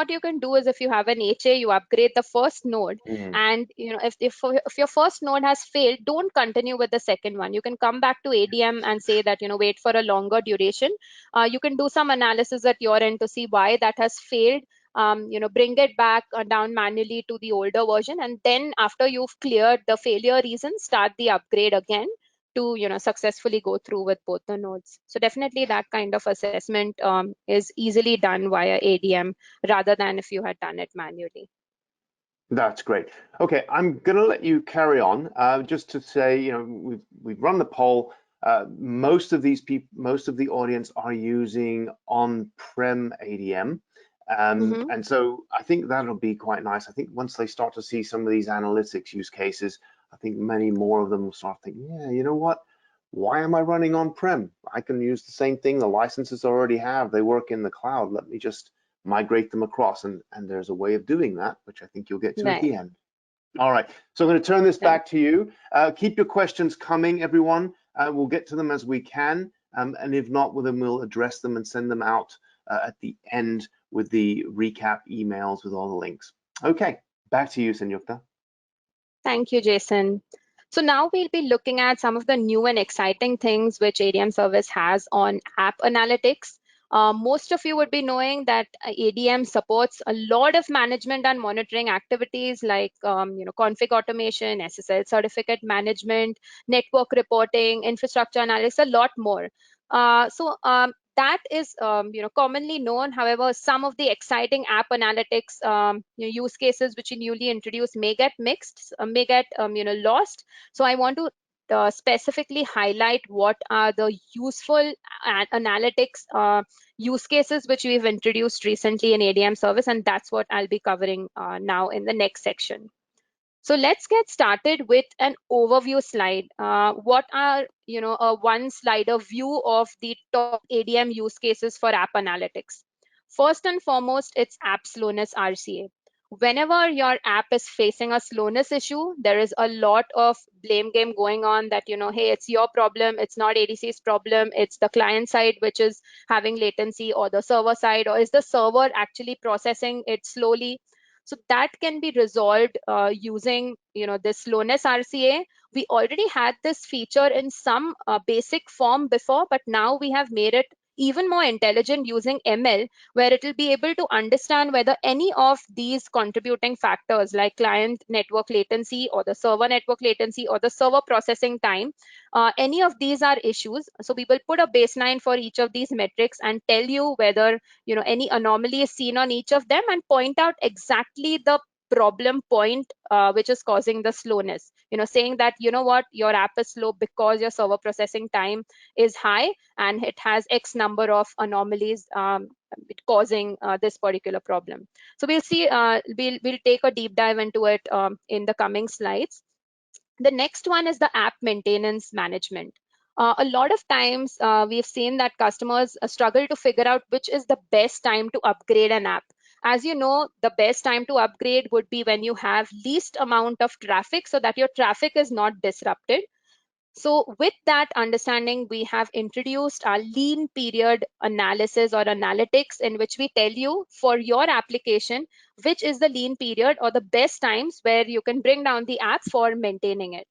you can do is, if you have an HA, you upgrade the first node, and you know, if your first node has failed, don't continue with the second one. You can come back to ADM and say that, you know, wait for a longer duration. You can do some analysis at your end to see why that has failed. You know, bring it back down manually to the older version, and then after you've cleared the failure reason, start the upgrade again to, you know, successfully go through with both the nodes. So definitely that kind of assessment is easily done via ADM rather than if you had done it manually. That's great. Okay, I'm going to let you carry on. Just to say, you know, we've run the poll. Most of the audience are using on-prem ADM. And so I think that'll be quite nice. I think once they start to see some of these analytics use cases, I think many more of them will start thinking, yeah, you know what? Why am I running on-prem? I can use the same thing. The licenses I already have, they work in the cloud. Let me just migrate them across. And there's a way of doing that, which I think you'll get to at Right. the end. All right, so I'm going to turn this back to you. Keep your questions coming, everyone. We'll get to them as we can. And if not, well, then we'll address them and send them out at the end with the recap emails with all the links. Okay, back to you, Senyukta. Thank you, Jason. So now we'll be looking at some of the new and exciting things which ADM Service has on app analytics. Most of you would be knowing that ADM supports a lot of management and monitoring activities like config automation, SSL certificate management, network reporting, infrastructure analysis, a lot more. That is commonly known. However, some of the exciting app analytics use cases which are newly introduced may get mixed, may get lost. So I want to specifically highlight what are the useful analytics use cases which we've introduced recently in ADM service, and that's what I'll be covering now in the next section. So let's get started with an overview slide. What are, a one slider view of the top ADM use cases for app analytics. First and foremost, it's app slowness RCA. Whenever your app is facing a slowness issue, there is a lot of blame game going on that, hey, it's your problem, it's not ADC's problem, it's the client side which is having latency, or the server side, or is the server actually processing it slowly? So that can be resolved using, this slowness RCA. We already had this feature in some basic form before, but now we have made it even more intelligent using ML, where it will be able to understand whether any of these contributing factors like client network latency, or the server network latency, or the server processing time, any of these are issues. So we will put a baseline for each of these metrics and tell you whether any anomaly is seen on each of them, and point out exactly the problem point which is causing the slowness, saying that what, your app is slow because your server processing time is high and it has X number of anomalies causing this particular problem. So we'll see, we'll take a deep dive into it in the coming slides. The next one is the app maintenance management. A lot of times we've seen that customers struggle to figure out which is the best time to upgrade an app. As you know, the best time to upgrade would be when you have least amount of traffic, so that your traffic is not disrupted. So with that understanding, we have introduced our lean period analysis or analytics, in which we tell you for your application, which is the lean period or the best times where you can bring down the app for maintaining it.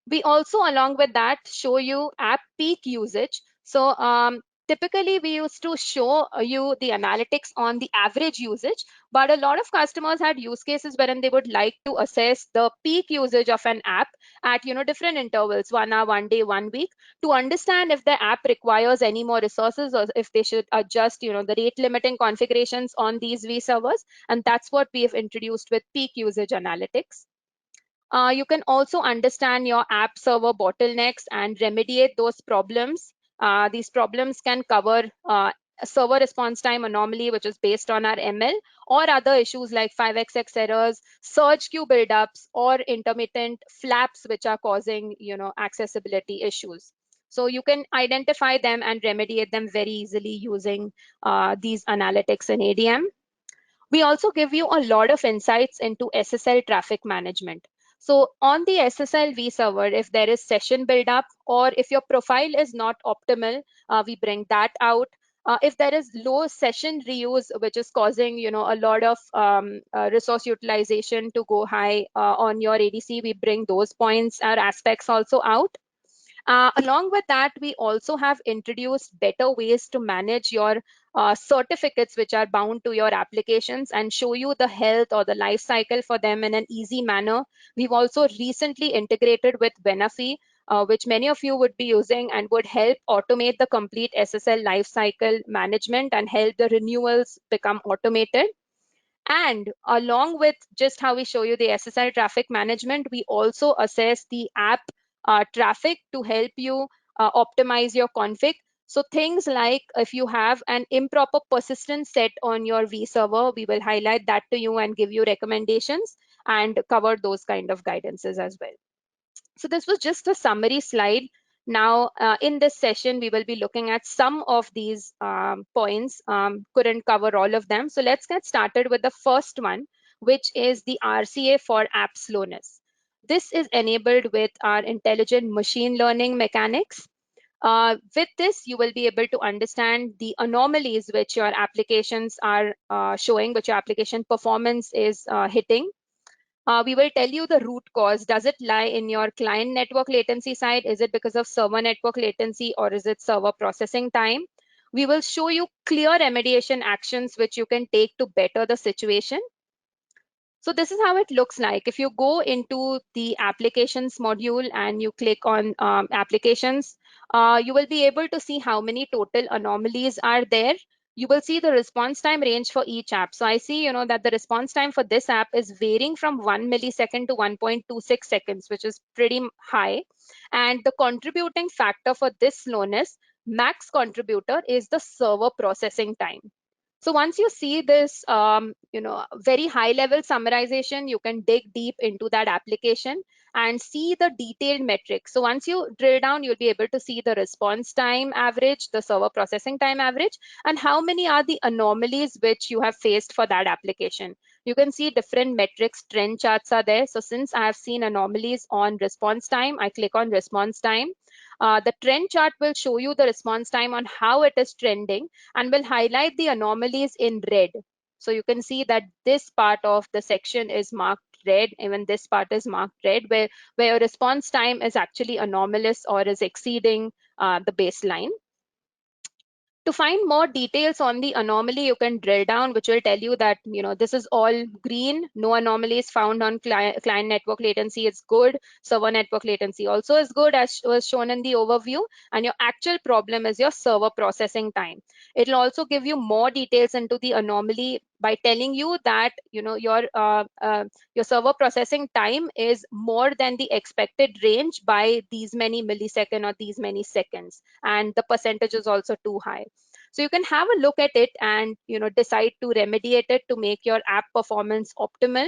We also, along with that, show you app peak usage. So typically we used to show you the analytics on the average usage, but a lot of customers had use cases wherein they would like to assess the peak usage of an app at different intervals, 1 hour, 1 day, 1 week, to understand if the app requires any more resources, or if they should adjust the rate limiting configurations on these vServers. And that's what we have introduced with peak usage analytics. You can also understand your app server bottlenecks and remediate those problems. These problems can cover server response time anomaly, which is based on our ML, or other issues like 5xx errors, surge queue buildups, or intermittent flaps, which are causing accessibility issues. So you can identify them and remediate them very easily using these analytics in ADM. We also give you a lot of insights into SSL traffic management. So on the SSL vServer, if there is session buildup, or if your profile is not optimal, we bring that out. If there is low session reuse, which is causing a lot of resource utilization to go high on your ADC, we bring those points or aspects also out. Along with that, we also have introduced better ways to manage your certificates which are bound to your applications, and show you the health or the life cycle for them in an easy manner. We've also recently integrated with Venafi, which many of you would be using, and would help automate the complete SSL lifecycle management and help the renewals become automated. And along with just how we show you the SSL traffic management, we also assess the app traffic to help you optimize your config. So things like if you have an improper persistence set on your vServer, we will highlight that to you and give you recommendations and cover those kind of guidances as well. So this was just a summary slide. Now, in this session, we will be looking at some of these points. Couldn't cover all of them. So let's get started with the first one, which is the RCA for App Slowness. This is enabled with our intelligent machine learning mechanics. With this, you will be able to understand the anomalies which your applications are showing, which your application performance is hitting. We will tell you the root cause. Does it lie in your client network latency side? Is it because of server network latency, or is it server processing time? We will show you clear remediation actions which you can take to better the situation. So this is how it looks like. If you go into the applications module and you click on applications, you will be able to see how many total anomalies are there. You will see the response time range for each app. So I see, that the response time for this app is varying from 1 millisecond to 1.26 seconds, which is pretty high. And the contributing factor for this slowness, max contributor, is the server processing time. So once you see this, very high level summarization, you can dig deep into that application and see the detailed metrics. So once you drill down, you'll be able to see the response time average, the server processing time average, and how many are the anomalies which you have faced for that application. You can see different metrics, trend charts are there. So since I have seen anomalies on response time, I click on response time. The trend chart will show you the response time on how it is trending and will highlight the anomalies in red. So you can see that this part of the section is marked red, even this part is marked red, where response time is actually anomalous or is exceeding the baseline. To find more details on the anomaly, you can drill down, which will tell you that, this is all green. No anomalies found on client network latency is good. Server network latency also is good, as was shown in the overview. And your actual problem is your server processing time. It'll also give you more details into the anomaly by telling you that, your server processing time is more than the expected range by these many milliseconds or these many seconds. And the percentage is also too high. So you can have a look at it and decide to remediate it to make your app performance optimal.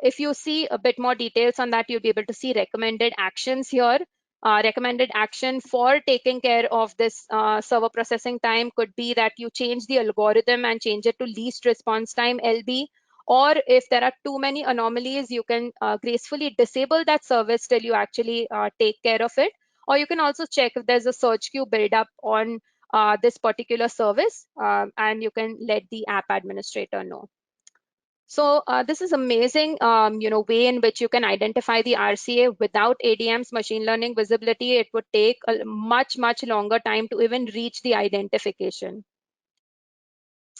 If you see a bit more details on that, you'll be able to see recommended actions here. Recommended action for taking care of this server processing time could be that you change the algorithm and change it to least response time, LB. Or if there are too many anomalies, you can gracefully disable that service till you actually take care of it. Or you can also check if there's a search queue buildup on this particular service, and you can let the app administrator know. So this is amazing, way in which you can identify the RCA without ADM's machine learning visibility. It would take a much longer time to even reach the identification.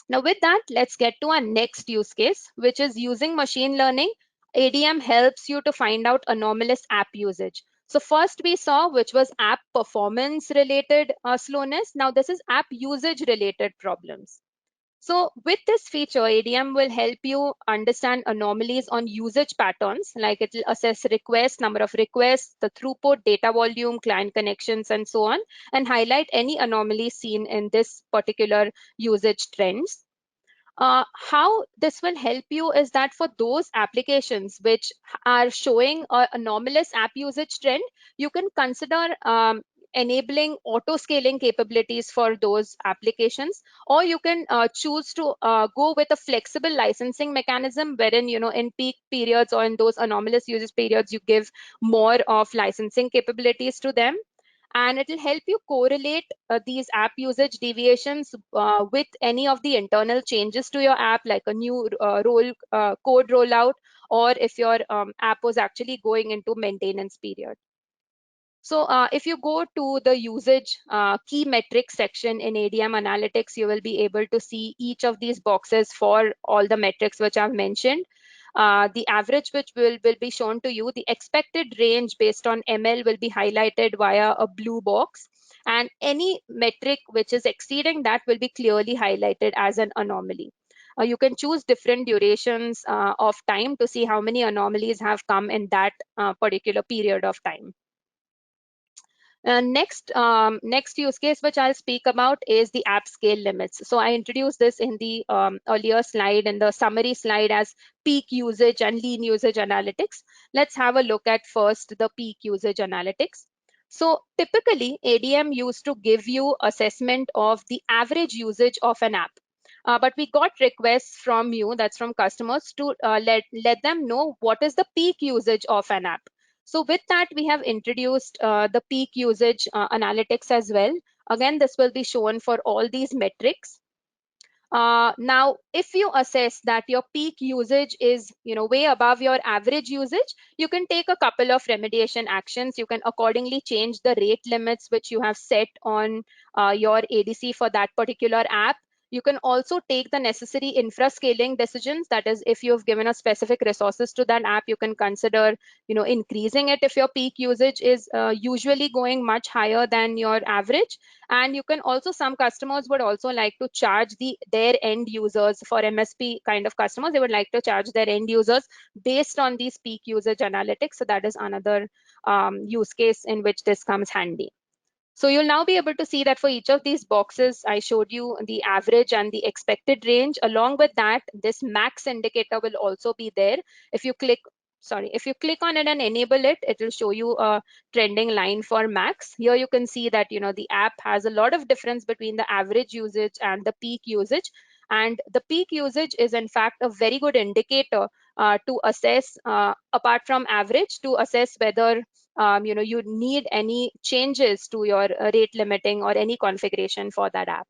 Now with that, let's get to our next use case, which is using machine learning. ADM helps you to find out anomalous app usage. So first we saw, which was app performance related slowness. Now this is app usage related problems. So with this feature, ADM will help you understand anomalies on usage patterns, like it will assess requests, number of requests, the throughput, data volume, client connections, and so on, and highlight any anomalies seen in this particular usage trends. How this will help you is that for those applications which are showing an anomalous app usage trend, you can consider enabling auto scaling capabilities for those applications, or you can choose to go with a flexible licensing mechanism wherein, in peak periods or in those anomalous usage periods, you give more of licensing capabilities to them. And it will help you correlate these app usage deviations with any of the internal changes to your app, like a new code rollout, or if your app was actually going into maintenance period. So if you go to the usage key metrics section in ADM Analytics, you will be able to see each of these boxes for all the metrics which I've mentioned. The average which will be shown to you, the expected range based on ML will be highlighted via a blue box, and any metric which is exceeding that will be clearly highlighted as an anomaly. You can choose different durations of time to see how many anomalies have come in that particular period of time. Next use case which I'll speak about is the app scale limits. So I introduced this in the earlier slide, in the summary slide, as peak usage and lean usage analytics. Let's have a look at first the peak usage analytics. So typically, ADM used to give you assessment of the average usage of an app. But we got requests from you, that's from customers, to let them know what is the peak usage of an app. So with that, we have introduced the peak usage analytics as well. Again, this will be shown for all these metrics. Now, if you assess that your peak usage is, way above your average usage, you can take a couple of remediation actions. You can accordingly change the rate limits which you have set on your ADC for that particular app. You can also take the necessary infra scaling decisions. That is, if you've given a specific resources to that app, you can consider, increasing it if your peak usage is usually going much higher than your average. And you can also, some customers would also like to charge their end users. For MSP kind of customers, they would like to charge their end users based on these peak usage analytics. So that is another use case in which this comes handy. So you'll now be able to see that for each of these boxes, I showed you the average and the expected range. Along with that, this max indicator will also be there. If you click on it and enable it, it will show you a trending line for max. Here you can see that, the app has a lot of difference between the average usage and the peak usage. And the peak usage is in fact a very good indicator to assess, apart from average, to assess whether you need any changes to your rate limiting or any configuration for that app.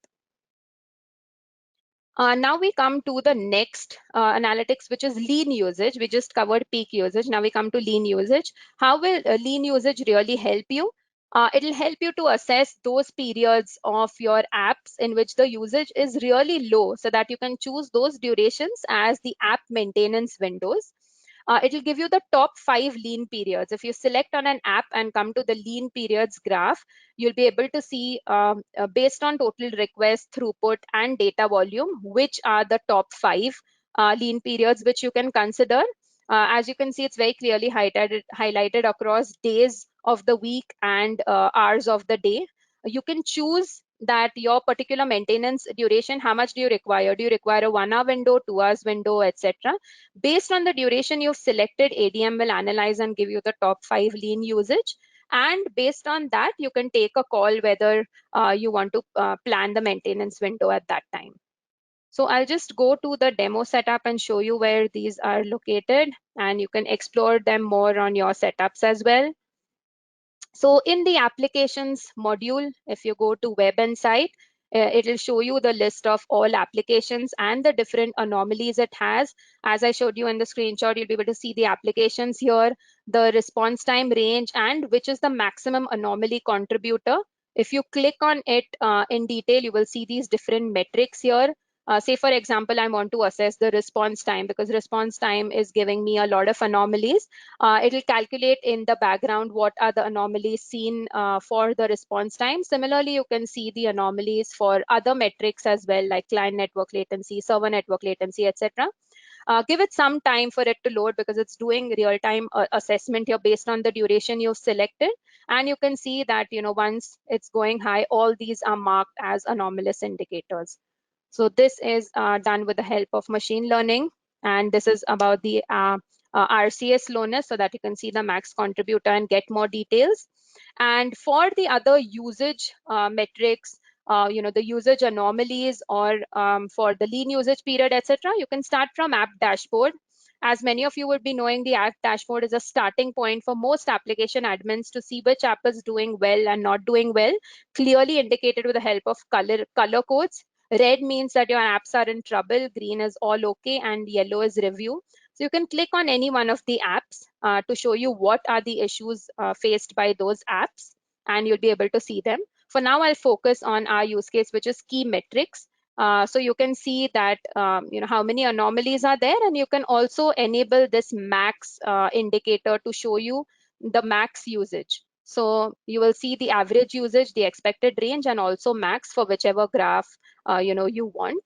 Now we come to the next analytics, which is lean usage. We just covered peak usage. Now we come to lean usage. How will lean usage really help you? It'll help you to assess those periods of your apps in which the usage is really low, so that you can choose those durations as the app maintenance windows. It'll give you the top 5 lean periods. If you select on an app and come to the lean periods graph, you'll be able to see based on total request, throughput, and data volume, which are the top 5 lean periods which you can consider. As you can see, it's very clearly highlighted across days of the week and hours of the day. You can choose that your particular maintenance duration, how much do you require? Do you require a 1 hour window, 2 hours window, etc.? Based on the duration you've selected, ADM will analyze and give you the top 5 lean usage. And based on that, you can take a call whether you want to plan the maintenance window at that time. So I'll just go to the demo setup and show you where these are located, and you can explore them more on your setups as well. So in the applications module, if you go to web and site, it'll show you the list of all applications and the different anomalies it has. As I showed you in the screenshot, you'll be able to see the applications here, the response time range, and which is the maximum anomaly contributor. If you click on it in detail, you will see these different metrics here. Say, for example, I want to assess the response time, because response time is giving me a lot of anomalies. It'll calculate in the background what are the anomalies seen for the response time. Similarly, you can see the anomalies for other metrics as well, like client network latency, server network latency, etc. Give it some time for it to load, because it's doing real-time assessment here based on the duration you've selected. And you can see that, once it's going high, all these are marked as anomalous indicators. So this is done with the help of machine learning. And this is about the RCA slowness, so that you can see the max contributor and get more details. And for the other usage metrics, the usage anomalies, or for the lean usage period, etc., you can start from app dashboard. As many of you would be knowing, the app dashboard is a starting point for most application admins to see which app is doing well and not doing well, clearly indicated with the help of color codes. Red means that your apps are in trouble, green is all okay, and yellow is review. So you can click on any one of the apps to show you what are the issues faced by those apps, and you'll be able to see them. For now, I'll focus on our use case, which is key metrics. So you can see that how many anomalies are there, and you can also enable this max indicator to show you the max usage. So you will see the average usage, the expected range, and also max for whichever graph you want.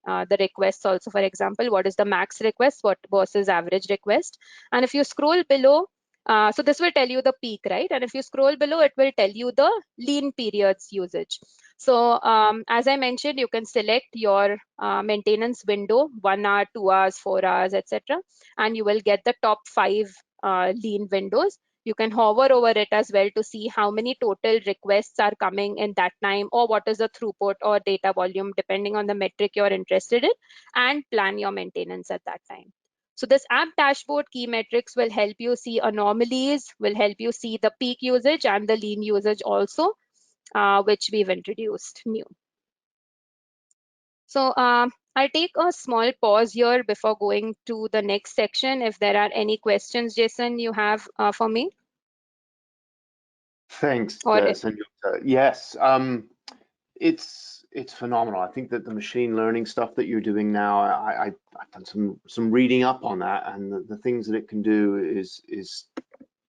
The requests also, for example, what is the max request, what versus average request. And if you scroll below, so this will tell you the peak, right? And if you scroll below, it will tell you the lean periods usage. So as I mentioned, you can select your maintenance window, 1 hour, 2 hours, 4 hours, etc. And you will get the top 5 lean windows. You can hover over it as well to see how many total requests are coming in that time, or what is the throughput or data volume, depending on the metric you're interested in, and plan your maintenance at that time. So this app dashboard key metrics will help you see anomalies, will help you see the peak usage and the lean usage also, which we've introduced new. So I'll take a small pause here before going to the next section. If there are any questions, Jason, you have for me? Thanks, Or Sanjukta. Yes, it's phenomenal. I think that the machine learning stuff that you're doing now, I've done some reading up on that, and the things that it can do is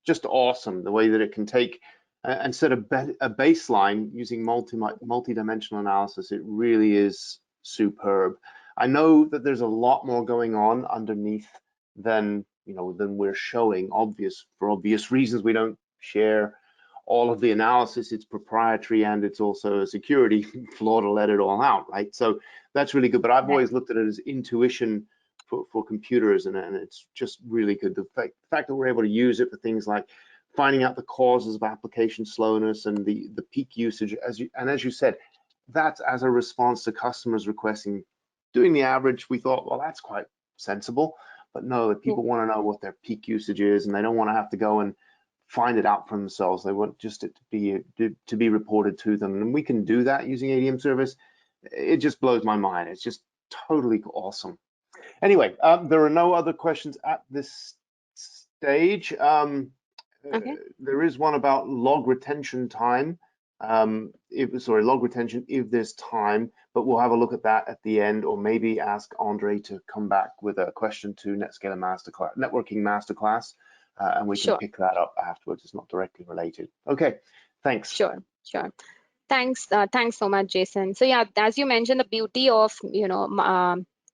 just awesome. The way that it can take and set a baseline using multi-dimensional analysis, it really is superb. I know that there's a lot more going on underneath than we're showing. For obvious reasons, we don't share all of the analysis. It's proprietary, and it's also a security flaw to let it all out, right? So that's really good. But I've always looked at it as intuition for computers, and it's just really good. The fact that we're able to use it for things like finding out the causes of application slowness and the peak usage, as you said, that's as a response to customers requesting. Doing the average, we thought, well, that's quite sensible. But no, people want to know what their peak usage is, and they don't want to have to go and find it out for themselves. They want just it to be reported to them, and we can do that using ADM Service. It just blows my mind. It's just totally awesome. Anyway, there are no other questions at this stage. okay. There is one about log retention time. Log retention if there's time, but we'll have a look at that at the end, or maybe ask Andre to come back with a question to Netscaler Networking Masterclass, and we can pick that up afterwards. It's not directly related. Okay, thanks. Sure. Thanks so much, Jason. So yeah, as you mentioned, the beauty of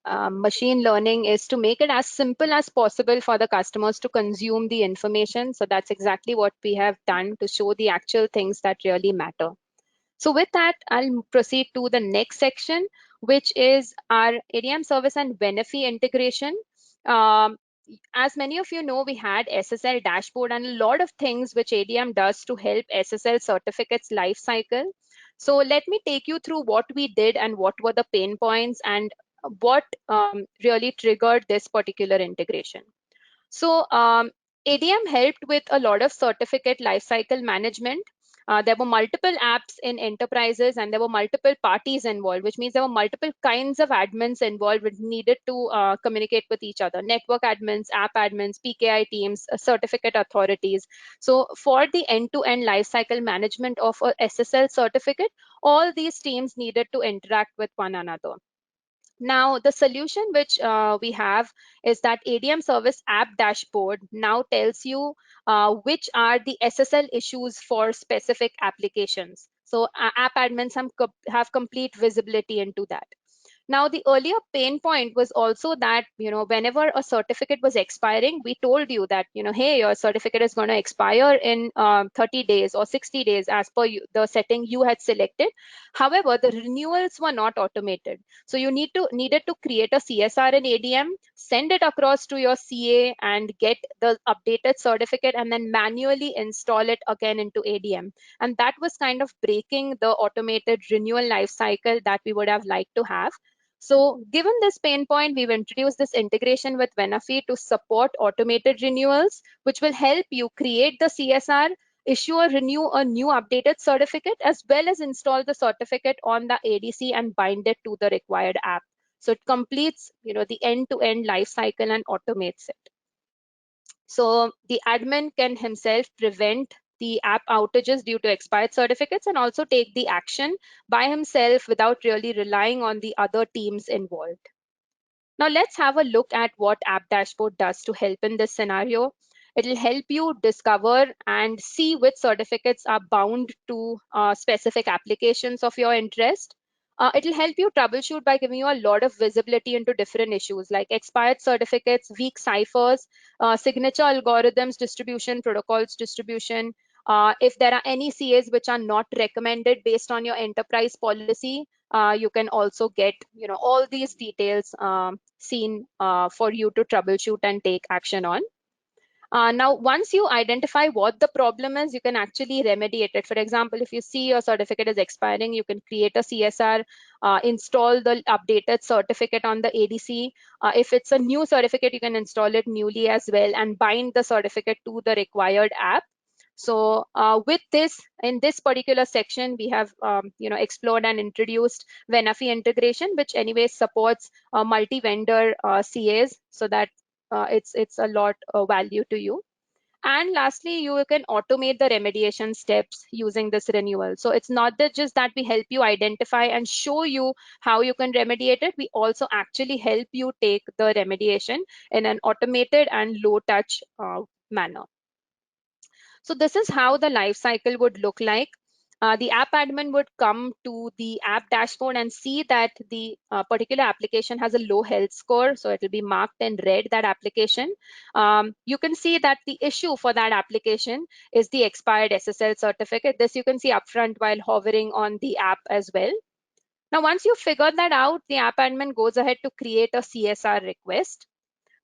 machine learning is to make it as simple as possible for the customers to consume the information. So that's exactly what we have done to show the actual things that really matter. So with that, I'll proceed to the next section, which is our ADM service and Venafi integration. As many of you know, we had SSL dashboard and a lot of things which ADM does to help SSL certificates lifecycle. So let me take you through what we did and what were the pain points and what really triggered this particular integration. So ADM helped with a lot of certificate lifecycle management. There were multiple apps in enterprises, and there were multiple parties involved, which means there were multiple kinds of admins involved which needed to communicate with each other: network admins, app admins, PKI teams, certificate authorities. So for the end-to-end lifecycle management of a SSL certificate, all these teams needed to interact with one another. Now, the solution which we have is that ADM Service App Dashboard now tells you which are the SSL issues for specific applications. So app admins have complete visibility into that. Now, the earlier pain point was also that, whenever a certificate was expiring, we told you that, hey, your certificate is going to expire in 30 days or 60 days as per the setting you had selected. However, the renewals were not automated. So you needed to create a CSR in ADM, send it across to your CA and get the updated certificate, and then manually install it again into ADM. And that was kind of breaking the automated renewal lifecycle that we would have liked to have. So given this pain point, we've introduced this integration with Venafi to support automated renewals, which will help you create the CSR, issue or renew a new updated certificate, as well as install the certificate on the ADC and bind it to the required app. So it completes, the end-to-end life cycle and automates it. So the admin can himself prevent the app outages due to expired certificates and also take the action by himself without really relying on the other teams involved. Now let's have a look at what App Dashboard does to help in this scenario. It'll help you discover and see which certificates are bound to specific applications of your interest. It'll help you troubleshoot by giving you a lot of visibility into different issues like expired certificates, weak ciphers, signature algorithms distribution, protocols distribution. If there are any CAs which are not recommended based on your enterprise policy, you can also get all these details seen for you to troubleshoot and take action on. Now, once you identify what the problem is, you can actually remediate it. For example, if you see your certificate is expiring, you can create a CSR, install the updated certificate on the ADC. If it's a new certificate, you can install it newly as well and bind the certificate to the required app. So with this, in this particular section, we have explored and introduced Venafi integration, which anyway supports multi-vendor CAs, so that it's a lot of value to you. And lastly, you can automate the remediation steps using this renewal. So it's not just that we help you identify and show you how you can remediate it. We also actually help you take the remediation in an automated and low touch manner. So this is how the life cycle would look like. The app admin would come to the app dashboard and see that the particular application has a low health score. So it will be marked in red, that application. You can see that the issue for that application is the expired SSL certificate. This you can see upfront while hovering on the app as well. Now, once you figure that out, the app admin goes ahead to create a CSR request.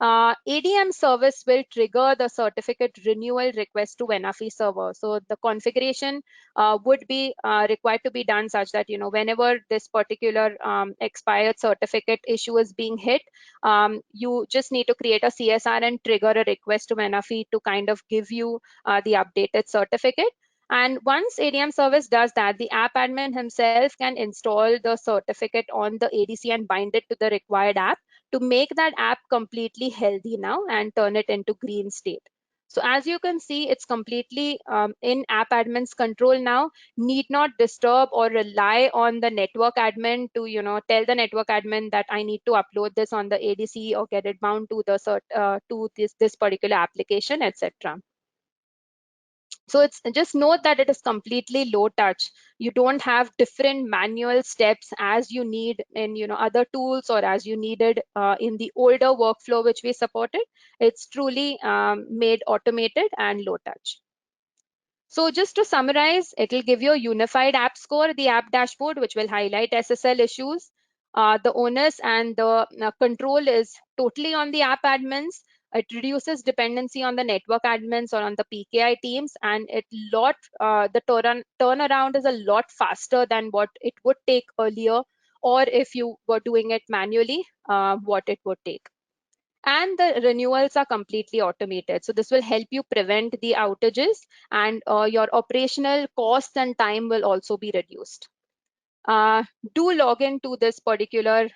ADM service will trigger the certificate renewal request to Venafi server. So the configuration would be required to be done such that, whenever this particular expired certificate issue is being hit, you just need to create a CSR and trigger a request to Venafi to kind of give you the updated certificate. And once ADM service does that, the app admin himself can install the certificate on the ADC and bind it to the required app to make that app completely healthy now and turn it into green state. So as you can see, it's completely in app admin's control now. Need not disturb or rely on the network admin to tell the network admin that I need to upload this on the ADC or get it bound to the to this particular application, etc. So it's just note that it is completely low touch. You don't have different manual steps as you need in other tools or as you needed in the older workflow which we supported. It's truly made automated and low touch. So just to summarize, it will give you a unified app score, the app dashboard, which will highlight SSL issues. The onus and the control is totally on the app admins. It reduces dependency on the network admins or on the PKI teams, and the turnaround is a lot faster than what it would take earlier, or if you were doing it manually, what it would take. And the renewals are completely automated. So this will help you prevent the outages, and your operational costs and time will also be reduced. Do log into this particular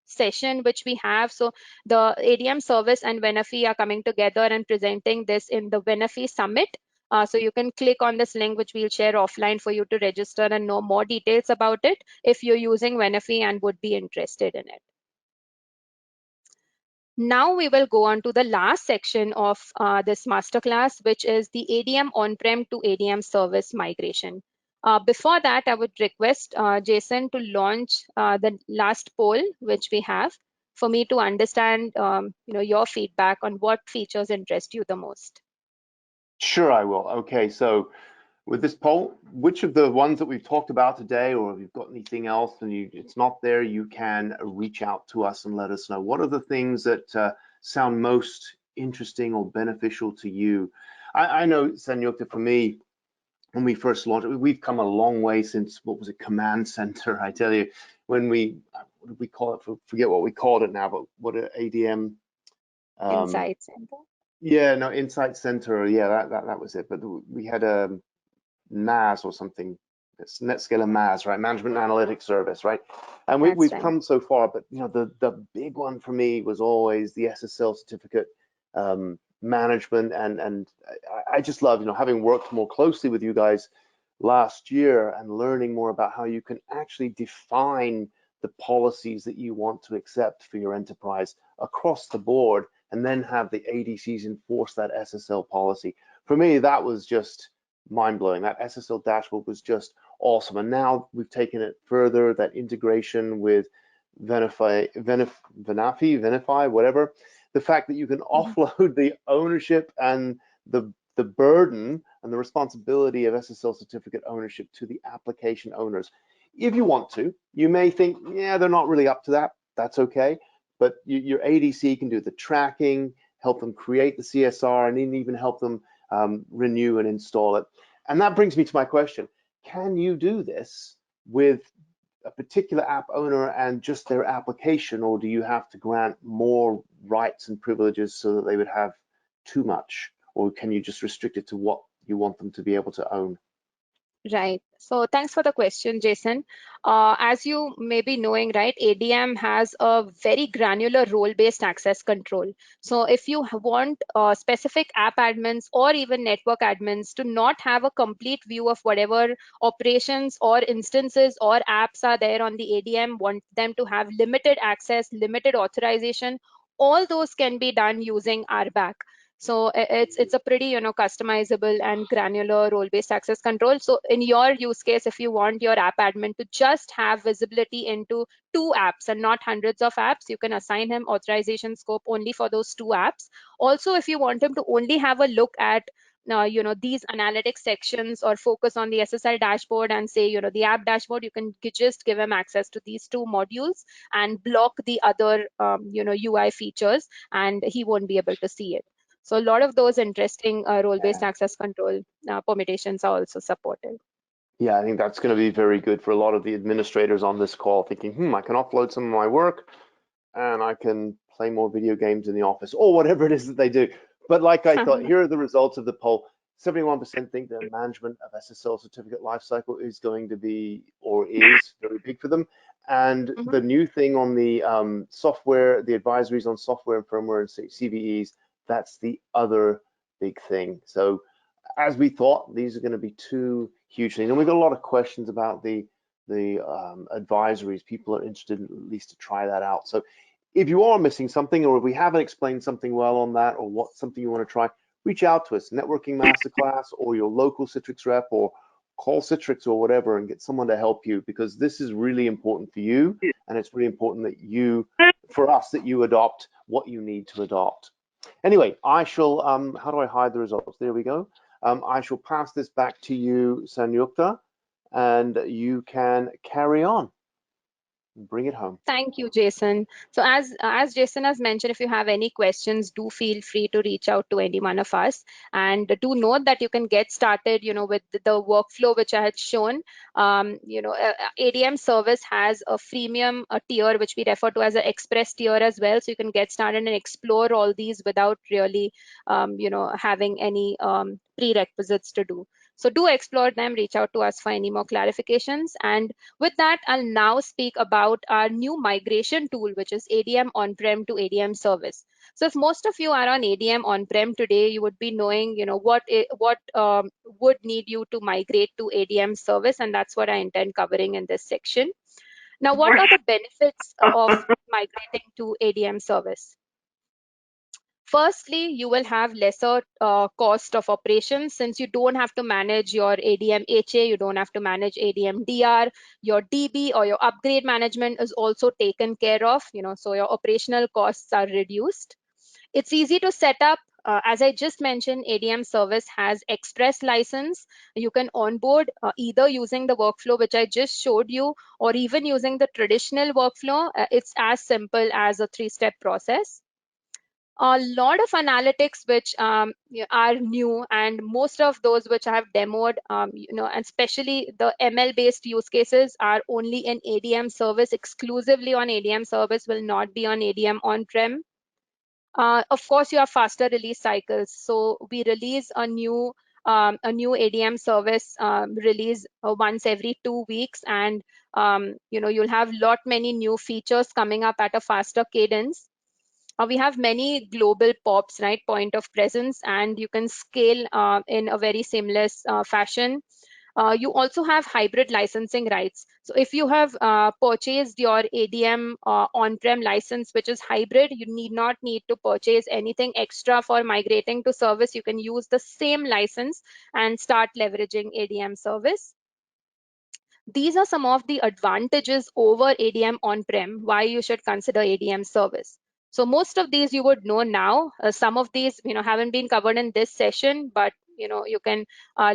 session which we have. So the ADM service and Venafi are coming together and presenting this in the Venafi Summit. So you can click on this link, which we'll share offline for you to register and know more details about it if you're using Venafi and would be interested in it. Now we will go on to the last section of this masterclass, which is the ADM on-prem to ADM service migration. Before that, I would request Jason to launch the last poll which we have for me to understand your feedback on what features interest you the most. Sure, I will. Okay, so with this poll, which of the ones that we've talked about today, or if you've got anything else and it's not there, you can reach out to us and let us know. What are the things that sound most interesting or beneficial to you? I know, Sanyukta, for me, when we first launched it, we've come a long way since, what was it, Command Center, I tell you, when what did we call it? Forget what we called it now, but what ADM? Insight Center? Yeah, no, Insight Center, yeah, that was it. But we had a NAS or something. It's NetScaler MAS, right? Management Analytics Service, right? And we've come so far, but the big one for me was always the SSL certificate management, and I just love having worked more closely with you guys last year and learning more about how you can actually define the policies that you want to accept for your enterprise across the board, and then have the ADCs enforce that SSL policy. For me, that was just mind-blowing. That SSL dashboard was just awesome. And now we've taken it further, that integration with Venafi, whatever. The fact that you can offload the ownership and the burden and the responsibility of SSL certificate ownership to the application owners. If you want to, you may think, yeah, they're not really up to that. That's okay. But your ADC can do the tracking, help them create the CSR, and even help them renew and install it. And that brings me to my question. Can you do this with a particular app owner and just their application, or do you have to grant more rights and privileges so that they would have too much? Or can you just restrict it to what you want them to be able to own? Right. So thanks for the question, Jason. As you may be knowing, right, ADM has a very granular role-based access control. So if you want specific app admins or even network admins to not have a complete view of whatever operations or instances or apps are there on the ADM, want them to have limited access, limited authorization, all those can be done using RBAC. So it's a pretty, customizable and granular role-based access control. So in your use case, if you want your app admin to just have visibility into 2 apps and not hundreds of apps, you can assign him authorization scope only for those 2 apps. Also, if you want him to only have a look at these analytics sections or focus on the SSL dashboard and say, the app dashboard, you can just give him access to these 2 modules and block the other, UI features, and he won't be able to see it. So a lot of those interesting role-based access control permutations are also supported. Yeah, I think that's going to be very good for a lot of the administrators on this call thinking, I can offload some of my work and I can play more video games in the office or whatever it is that they do. But like I thought, here are the results of the poll. 71% think that management of SSL certificate lifecycle is going to be, or is, very big for them. And the new thing on the software, the advisories on software and firmware and CVEs, that's the other big thing. So as we thought, these are going to be 2 huge things. And we've got a lot of questions about the advisories. People are interested at least to try that out. So if you are missing something, or if we haven't explained something well on that, or what something you want to try, reach out to us, Networking Masterclass, or your local Citrix rep, or call Citrix or whatever and get someone to help you, because this is really important for you, and it's really important that for us, that you adopt what you need to adopt. Anyway, I shall, how do I hide the results? There we go. I shall pass this back to you, Sanyukta, and you can carry on. Bring it home. Thank you, Jason. So as Jason has mentioned, if you have any questions, do feel free to reach out to any one of us. And do note that you can get started, with the workflow which I had shown. ADM Service has a freemium tier, which we refer to as an express tier as well. So you can get started and explore all these without really, having any prerequisites to do. So do explore them, reach out to us for any more clarifications. And with that, I'll now speak about our new migration tool, which is ADM on-prem to ADM Service. So if most of you are on ADM on-prem today, you would be knowing, what would need you to migrate to ADM Service, and that's what I intend covering in this section. Now, what are the benefits of migrating to ADM Service? Firstly, you will have lesser cost of operations, since you don't have to manage your ADM HA, you don't have to manage ADM DR, your DB or your upgrade management is also taken care of, so your operational costs are reduced. It's easy to set up. As I just mentioned, ADM Service has express license. You can onboard either using the workflow which I just showed you, or even using the traditional workflow. It's as simple as a 3-step process. A lot of analytics which are new, and most of those which I have demoed, and especially the ML-based use cases are only in ADM Service, exclusively on ADM Service, will not be on ADM on-prem. Of course, you have faster release cycles. So we release a new ADM Service release once every 2 weeks, and you'll have many new features coming up at a faster cadence. We have many global POPs, right, point of presence, and you can scale in a very seamless fashion. You also have hybrid licensing rights. So if you have purchased your ADM on-prem license, which is hybrid, you need need to purchase anything extra for migrating to service. You can use the same license and start leveraging ADM Service. These are some of the advantages over ADM on-prem, why you should consider ADM Service. So most of these you would know now. Some of these haven't been covered in this session, but You can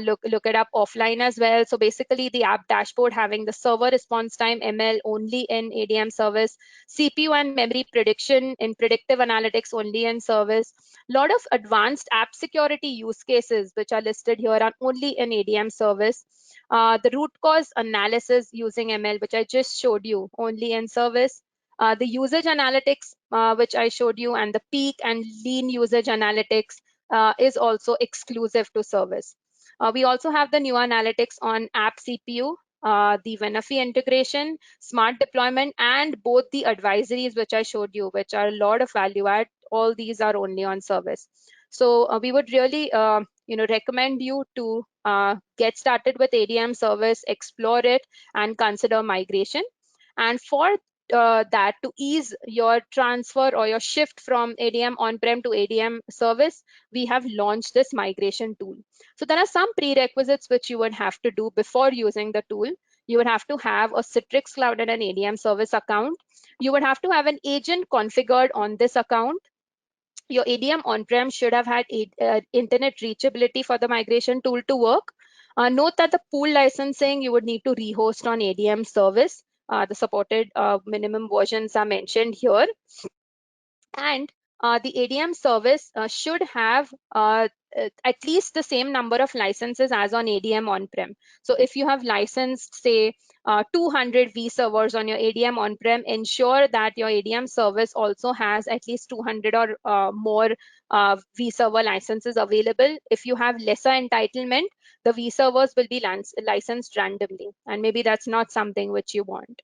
look it up offline as well. So basically the app dashboard having the server response time ML only in ADM service, CPU and memory prediction in predictive analytics only in service. Lot of advanced app security use cases which are listed here are only in ADM service. The root cause analysis using ML, which I just showed you, only in service. The usage analytics, which I showed you, and the peak and lean usage analytics is also exclusive to service. We also have the new analytics on app CPU, the Venafi integration, smart deployment, and both the advisories, which I showed you, which are a lot of value add. All these are only on service. So we would really recommend you to get started with ADM service, explore it, and consider migration. And for that, to ease your transfer or your shift from ADM on-prem to ADM service, we have launched this migration tool. So there are some prerequisites which you would have to do before using the tool. You would have to have a Citrix Cloud and an ADM service account. You would have to have an agent configured on this account. Your ADM on-prem should have had internet reachability for the migration tool to work. Note that the pool licensing you would need to rehost on ADM service. The supported minimum versions are mentioned here. And the ADM service should have at least the same number of licenses as on ADM on-prem. So if you have licensed, say, 200 vServers on your ADM on-prem, ensure that your ADM service also has at least 200 or more vServer licenses available. If you have lesser entitlement, the vServers will be licensed randomly, and maybe that's not something which you want.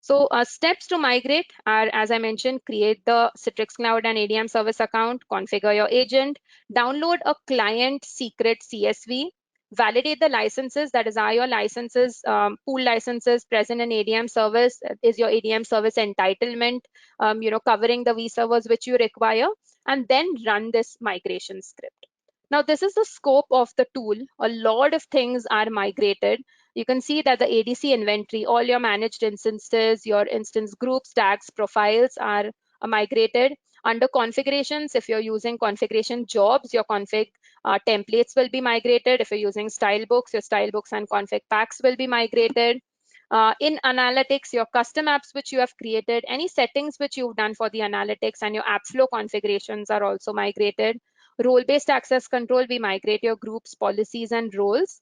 So steps to migrate are, as I mentioned, create the Citrix Cloud and ADM service account, configure your agent, download a client secret CSV, validate the licenses, that is, are your licenses, pool licenses present in ADM service, is your ADM service entitlement, covering the vServers which you require, and then run this migration script. Now, this is the scope of the tool. A lot of things are migrated. You can see that the ADC inventory, all your managed instances, your instance groups, tags, profiles are migrated. Under configurations, if you're using configuration jobs, your config templates will be migrated. If you're using style books, your style books and config packs will be migrated. In analytics, your custom apps which you have created, any settings which you've done for the analytics, and your app flow configurations are also migrated. Role-based access control, we migrate your groups, policies, and roles.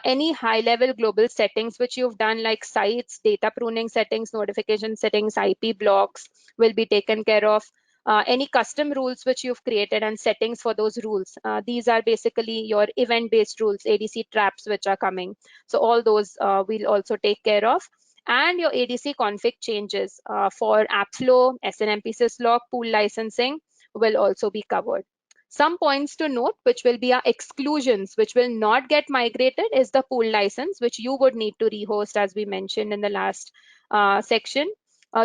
Any high-level global settings which you've done, like sites, data pruning settings, notification settings, IP blocks, will be taken care of. Any custom rules which you've created and settings for those rules. These are basically your event-based rules, ADC traps which are coming. So all those we'll also take care of. And your ADC config changes for AppFlow, SNMP syslog, pool licensing will also be covered. Some points to note, which will be our exclusions, which will not get migrated, is the pool license, which you would need to rehost, as we mentioned in the last section.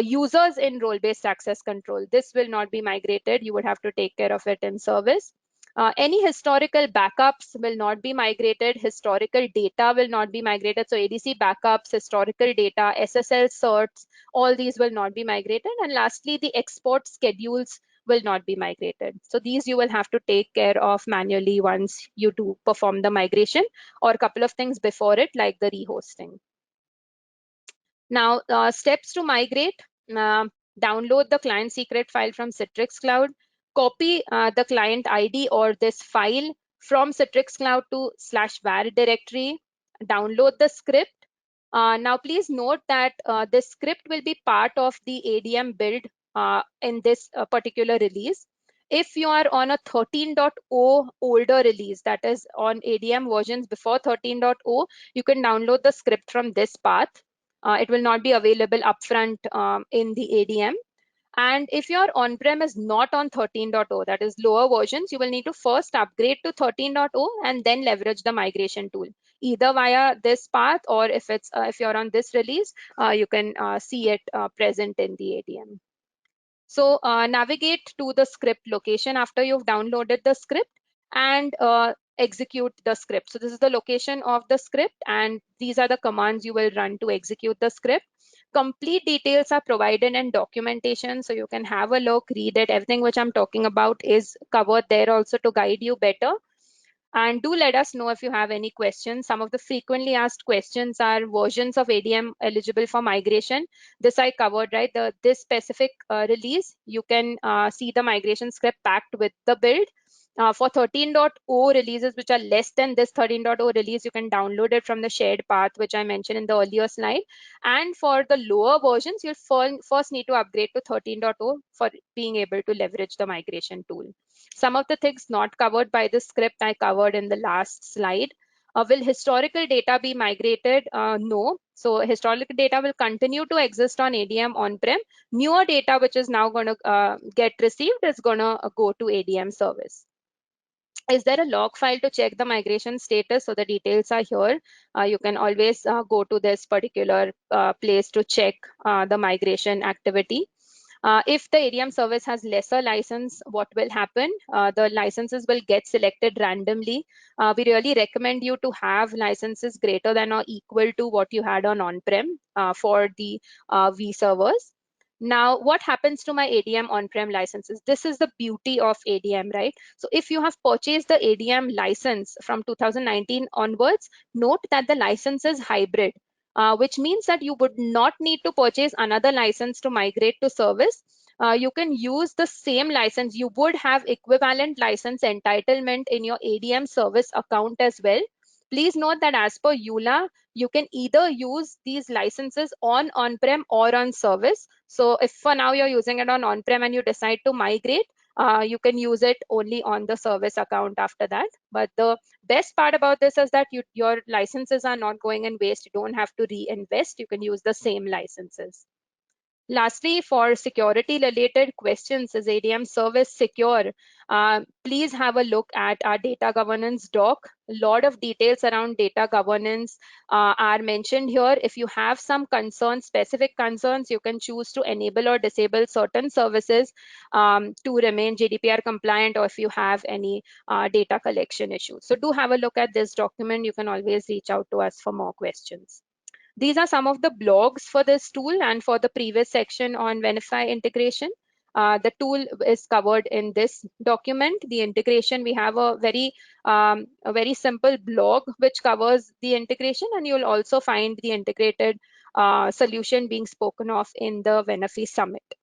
Users in role-based access control, this will not be migrated. You would have to take care of it in service. Any historical backups will not be migrated. Historical data will not be migrated. So ADC backups, historical data, SSL certs, all these will not be migrated. And lastly, the export schedules will not be migrated. So these you will have to take care of manually once you do perform the migration, or a couple of things before it, like the rehosting. Now, steps to migrate: download the client secret file from Citrix Cloud, copy the client ID or this file from Citrix Cloud to /var directory, download the script. Now, please note that this script will be part of the ADM build in this particular release. If you are on a 13.0 older release, that is on ADM versions before 13.0, you can download the script from this path. It will not be available upfront in the ADM. And if your on-prem is not on 13.0, that is lower versions, you will need to first upgrade to 13.0 and then leverage the migration tool, either via this path, or if you're on this release, you can see it present in the ADM. So navigate to the script location after you've downloaded the script and execute the script. So this is the location of the script, and these are the commands you will run to execute the script. Complete details are provided in documentation, so you can have a look, read it. Everything which I'm talking about is covered there also to guide you better. And do let us know if you have any questions. Some of the frequently asked questions are versions of ADM eligible for migration. This I covered, right? This specific release, you can see the migration script packed with the build. For 13.0 releases, which are less than this 13.0 release, you can download it from the shared path, which I mentioned in the earlier slide. And for the lower versions, you'll first need to upgrade to 13.0 for being able to leverage the migration tool. Some of the things not covered by the script I covered in the last slide. Will historical data be migrated? No. So historical data will continue to exist on ADM on-prem. Newer data, which is now going to get received, is going to go to ADM service. Is there a log file to check the migration status? So the details are here. You can always go to this particular place to check the migration activity. If the ADM service has lesser license, what will happen? The licenses will get selected randomly. We really recommend you to have licenses greater than or equal to what you had on-prem for the V servers. Now, what happens to my ADM on-prem licenses? This is the beauty of ADM, right? So if you have purchased the ADM license from 2019 onwards, note that the license is hybrid. Which means that you would not need to purchase another license to migrate to service. You can use the same license. You would have equivalent license entitlement in your ADM service account as well. Please note that as per EULA, you can either use these licenses on-prem or on service. So if for now you're using it on on-prem and you decide to migrate, you can use it only on the service account after that. But the best part about this is that your licenses are not going in waste. You don't have to reinvest. You can use the same licenses. Lastly, for security related questions, is ADM Service Secure? Please have a look at our data governance doc. A lot of details around data governance are mentioned here. If you have some concerns, specific concerns, you can choose to enable or disable certain services to remain GDPR compliant, or if you have any data collection issues. So do have a look at this document. You can always reach out to us for more questions. These are some of the blogs for this tool and for the previous section on Venafi integration. The tool is covered in this document. The integration, we have a very simple blog which covers the integration, and you'll also find the integrated solution being spoken of in the Venafi Summit.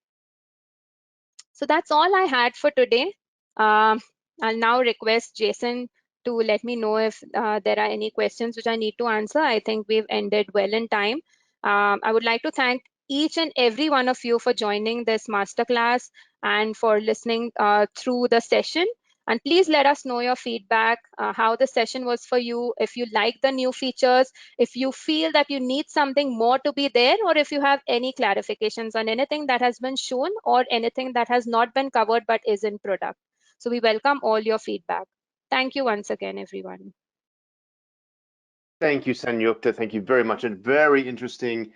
So that's all I had for today. I'll now request Jason to let me know if there are any questions which I need to answer. I think we've ended well in time. I would like to thank each and every one of you for joining this masterclass and for listening through the session. And please let us know your feedback, how the session was for you, if you like the new features, if you feel that you need something more to be there, or if you have any clarifications on anything that has been shown or anything that has not been covered but is in product. So we welcome all your feedback. Thank you once again, everyone. Thank you, Sanyukta. Thank you very much. A very interesting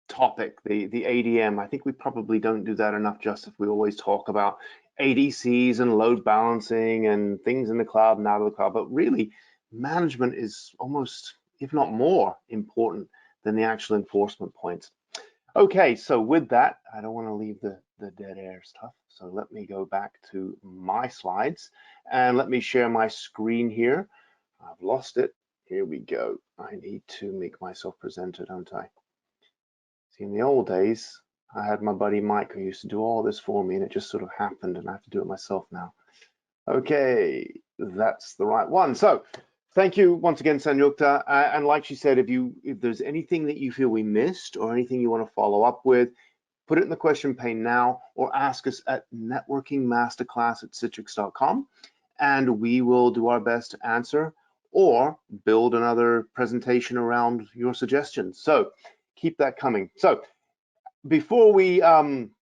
topic, the ADM. I think we probably don't do that enough justice. We always talk about ADCs and load balancing and things in the cloud and out of the cloud, but really management is almost, if not more important than the actual enforcement points. Okay, so with that, I don't want to leave the dead air stuff. So let me go back to my slides and let me share my screen here. I've lost it. Here we go. I need to make myself presenter, don't I? See, in the old days, I had my buddy Mike who used to do all this for me, and it just sort of happened, and I have to do it myself now. Okay, that's the right one. So thank you once again, Sanyukta. And like she said, if there's anything that you feel we missed or anything you want to follow up with, put it in the question pane now or ask us at networkingmasterclass@citrix.com, and we will do our best to answer or build another presentation around your suggestions. So keep that coming. So before we sign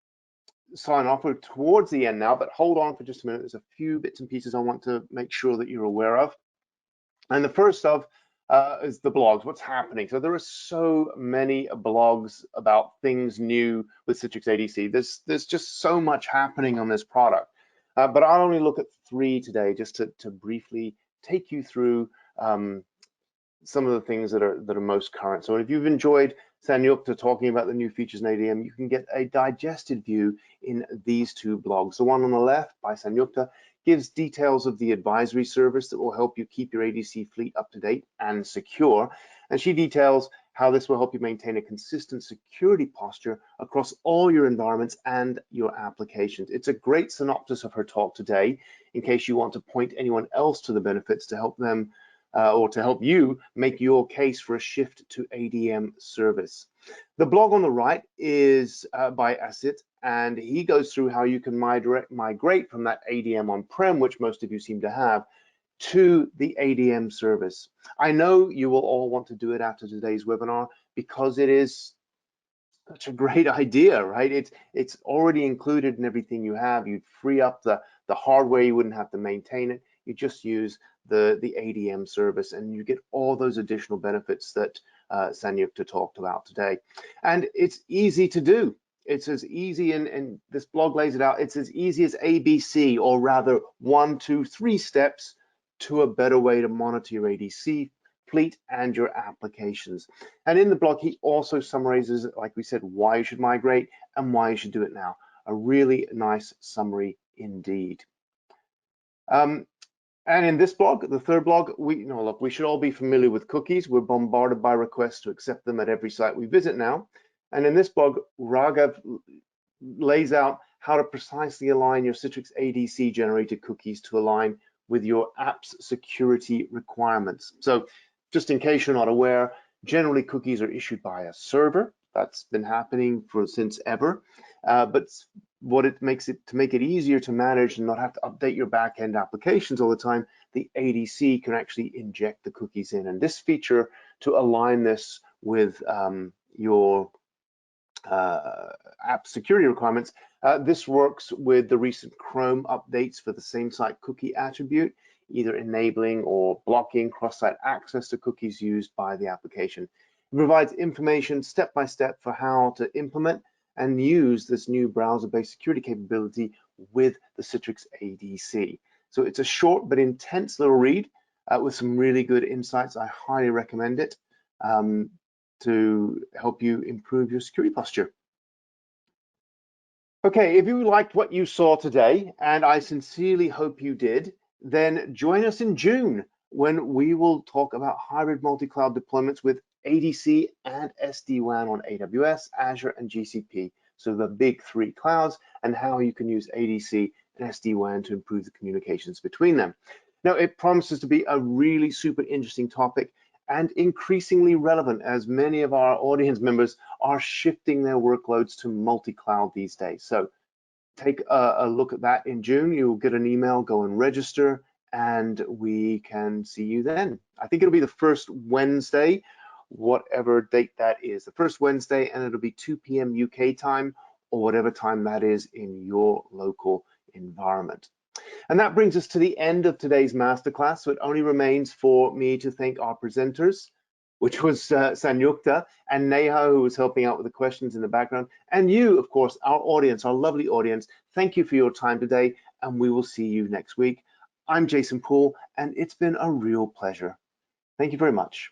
off, we're towards the end now, but hold on for just a minute. There's a few bits and pieces I want to make sure that you're aware of. And the first of is the blogs, what's happening. So there are so many blogs about things new with Citrix ADC. There's just so much happening on this product. But I'll only look at 3 today just to briefly take you through some of the things that are most current. So if you've enjoyed Sanyukta talking about the new features in ADM, you can get a digested view in these 2 blogs. The one on the left by Sanyukta gives details of the advisory service that will help you keep your ADC fleet up to date and secure. And she details how this will help you maintain a consistent security posture across all your environments and your applications. It's a great synopsis of her talk today, in case you want to point anyone else to the benefits to help them or to help you make your case for a shift to ADM service. The blog on the right is by Issu, and he goes through how you can migrate from that ADM on-prem, which most of you seem to have, to the ADM service. I know you will all want to do it after today's webinar because it is such a great idea, right? It's already included in everything you have. You free up the hardware, you wouldn't have to maintain it. You just use the ADM service and you get all those additional benefits that Sanyukta talked about today. And it's easy to do. It's as easy, and this blog lays it out, it's as easy as ABC, or rather 1, 2, 3 steps to a better way to monitor your ADC fleet and your applications. And in the blog, he also summarizes, like we said, why you should migrate and why you should do it now. A really nice summary indeed. And in this blog, the third blog, look, we should all be familiar with cookies. We're bombarded by requests to accept them at every site we visit now. And in this blog, Raghav lays out how to precisely align your Citrix ADC generated cookies to align with your app's security requirements. So just in case you're not aware, generally cookies are issued by a server. That's been happening since ever. But what it makes it, to make it easier to manage and not have to update your back-end applications all the time, the ADC can actually inject the cookies in. And this feature to align this with your app security requirements, this works with the recent Chrome updates for the same site cookie attribute, either enabling or blocking cross-site access to cookies used by the application. It provides information step by step for how to implement and use this new browser-based security capability with the Citrix ADC. So it's a short but intense little read with some really good insights. I highly recommend it to help you improve your security posture. Okay, if you liked what you saw today, and I sincerely hope you did, then join us in June when we will talk about hybrid multi-cloud deployments with ADC and SD-WAN on AWS, Azure, and GCP. So the big 3 clouds, and how you can use ADC and SD-WAN to improve the communications between them. Now, it promises to be a really super interesting topic and increasingly relevant, as many of our audience members are shifting their workloads to multi-cloud these days. So take a look at that in June. You'll get an email, go and register, and we can see you then. I think it'll be the first Wednesday, whatever date that is, the first Wednesday, and it'll be 2 p.m. UK time, or whatever time that is in your local environment. And that brings us to the end of today's masterclass. So it only remains for me to thank our presenters, which was Sanyukta and Neha, who was helping out with the questions in the background. And you, of course, our audience, our lovely audience. Thank you for your time today, and we will see you next week. I'm Jason Poole, and it's been a real pleasure. Thank you very much.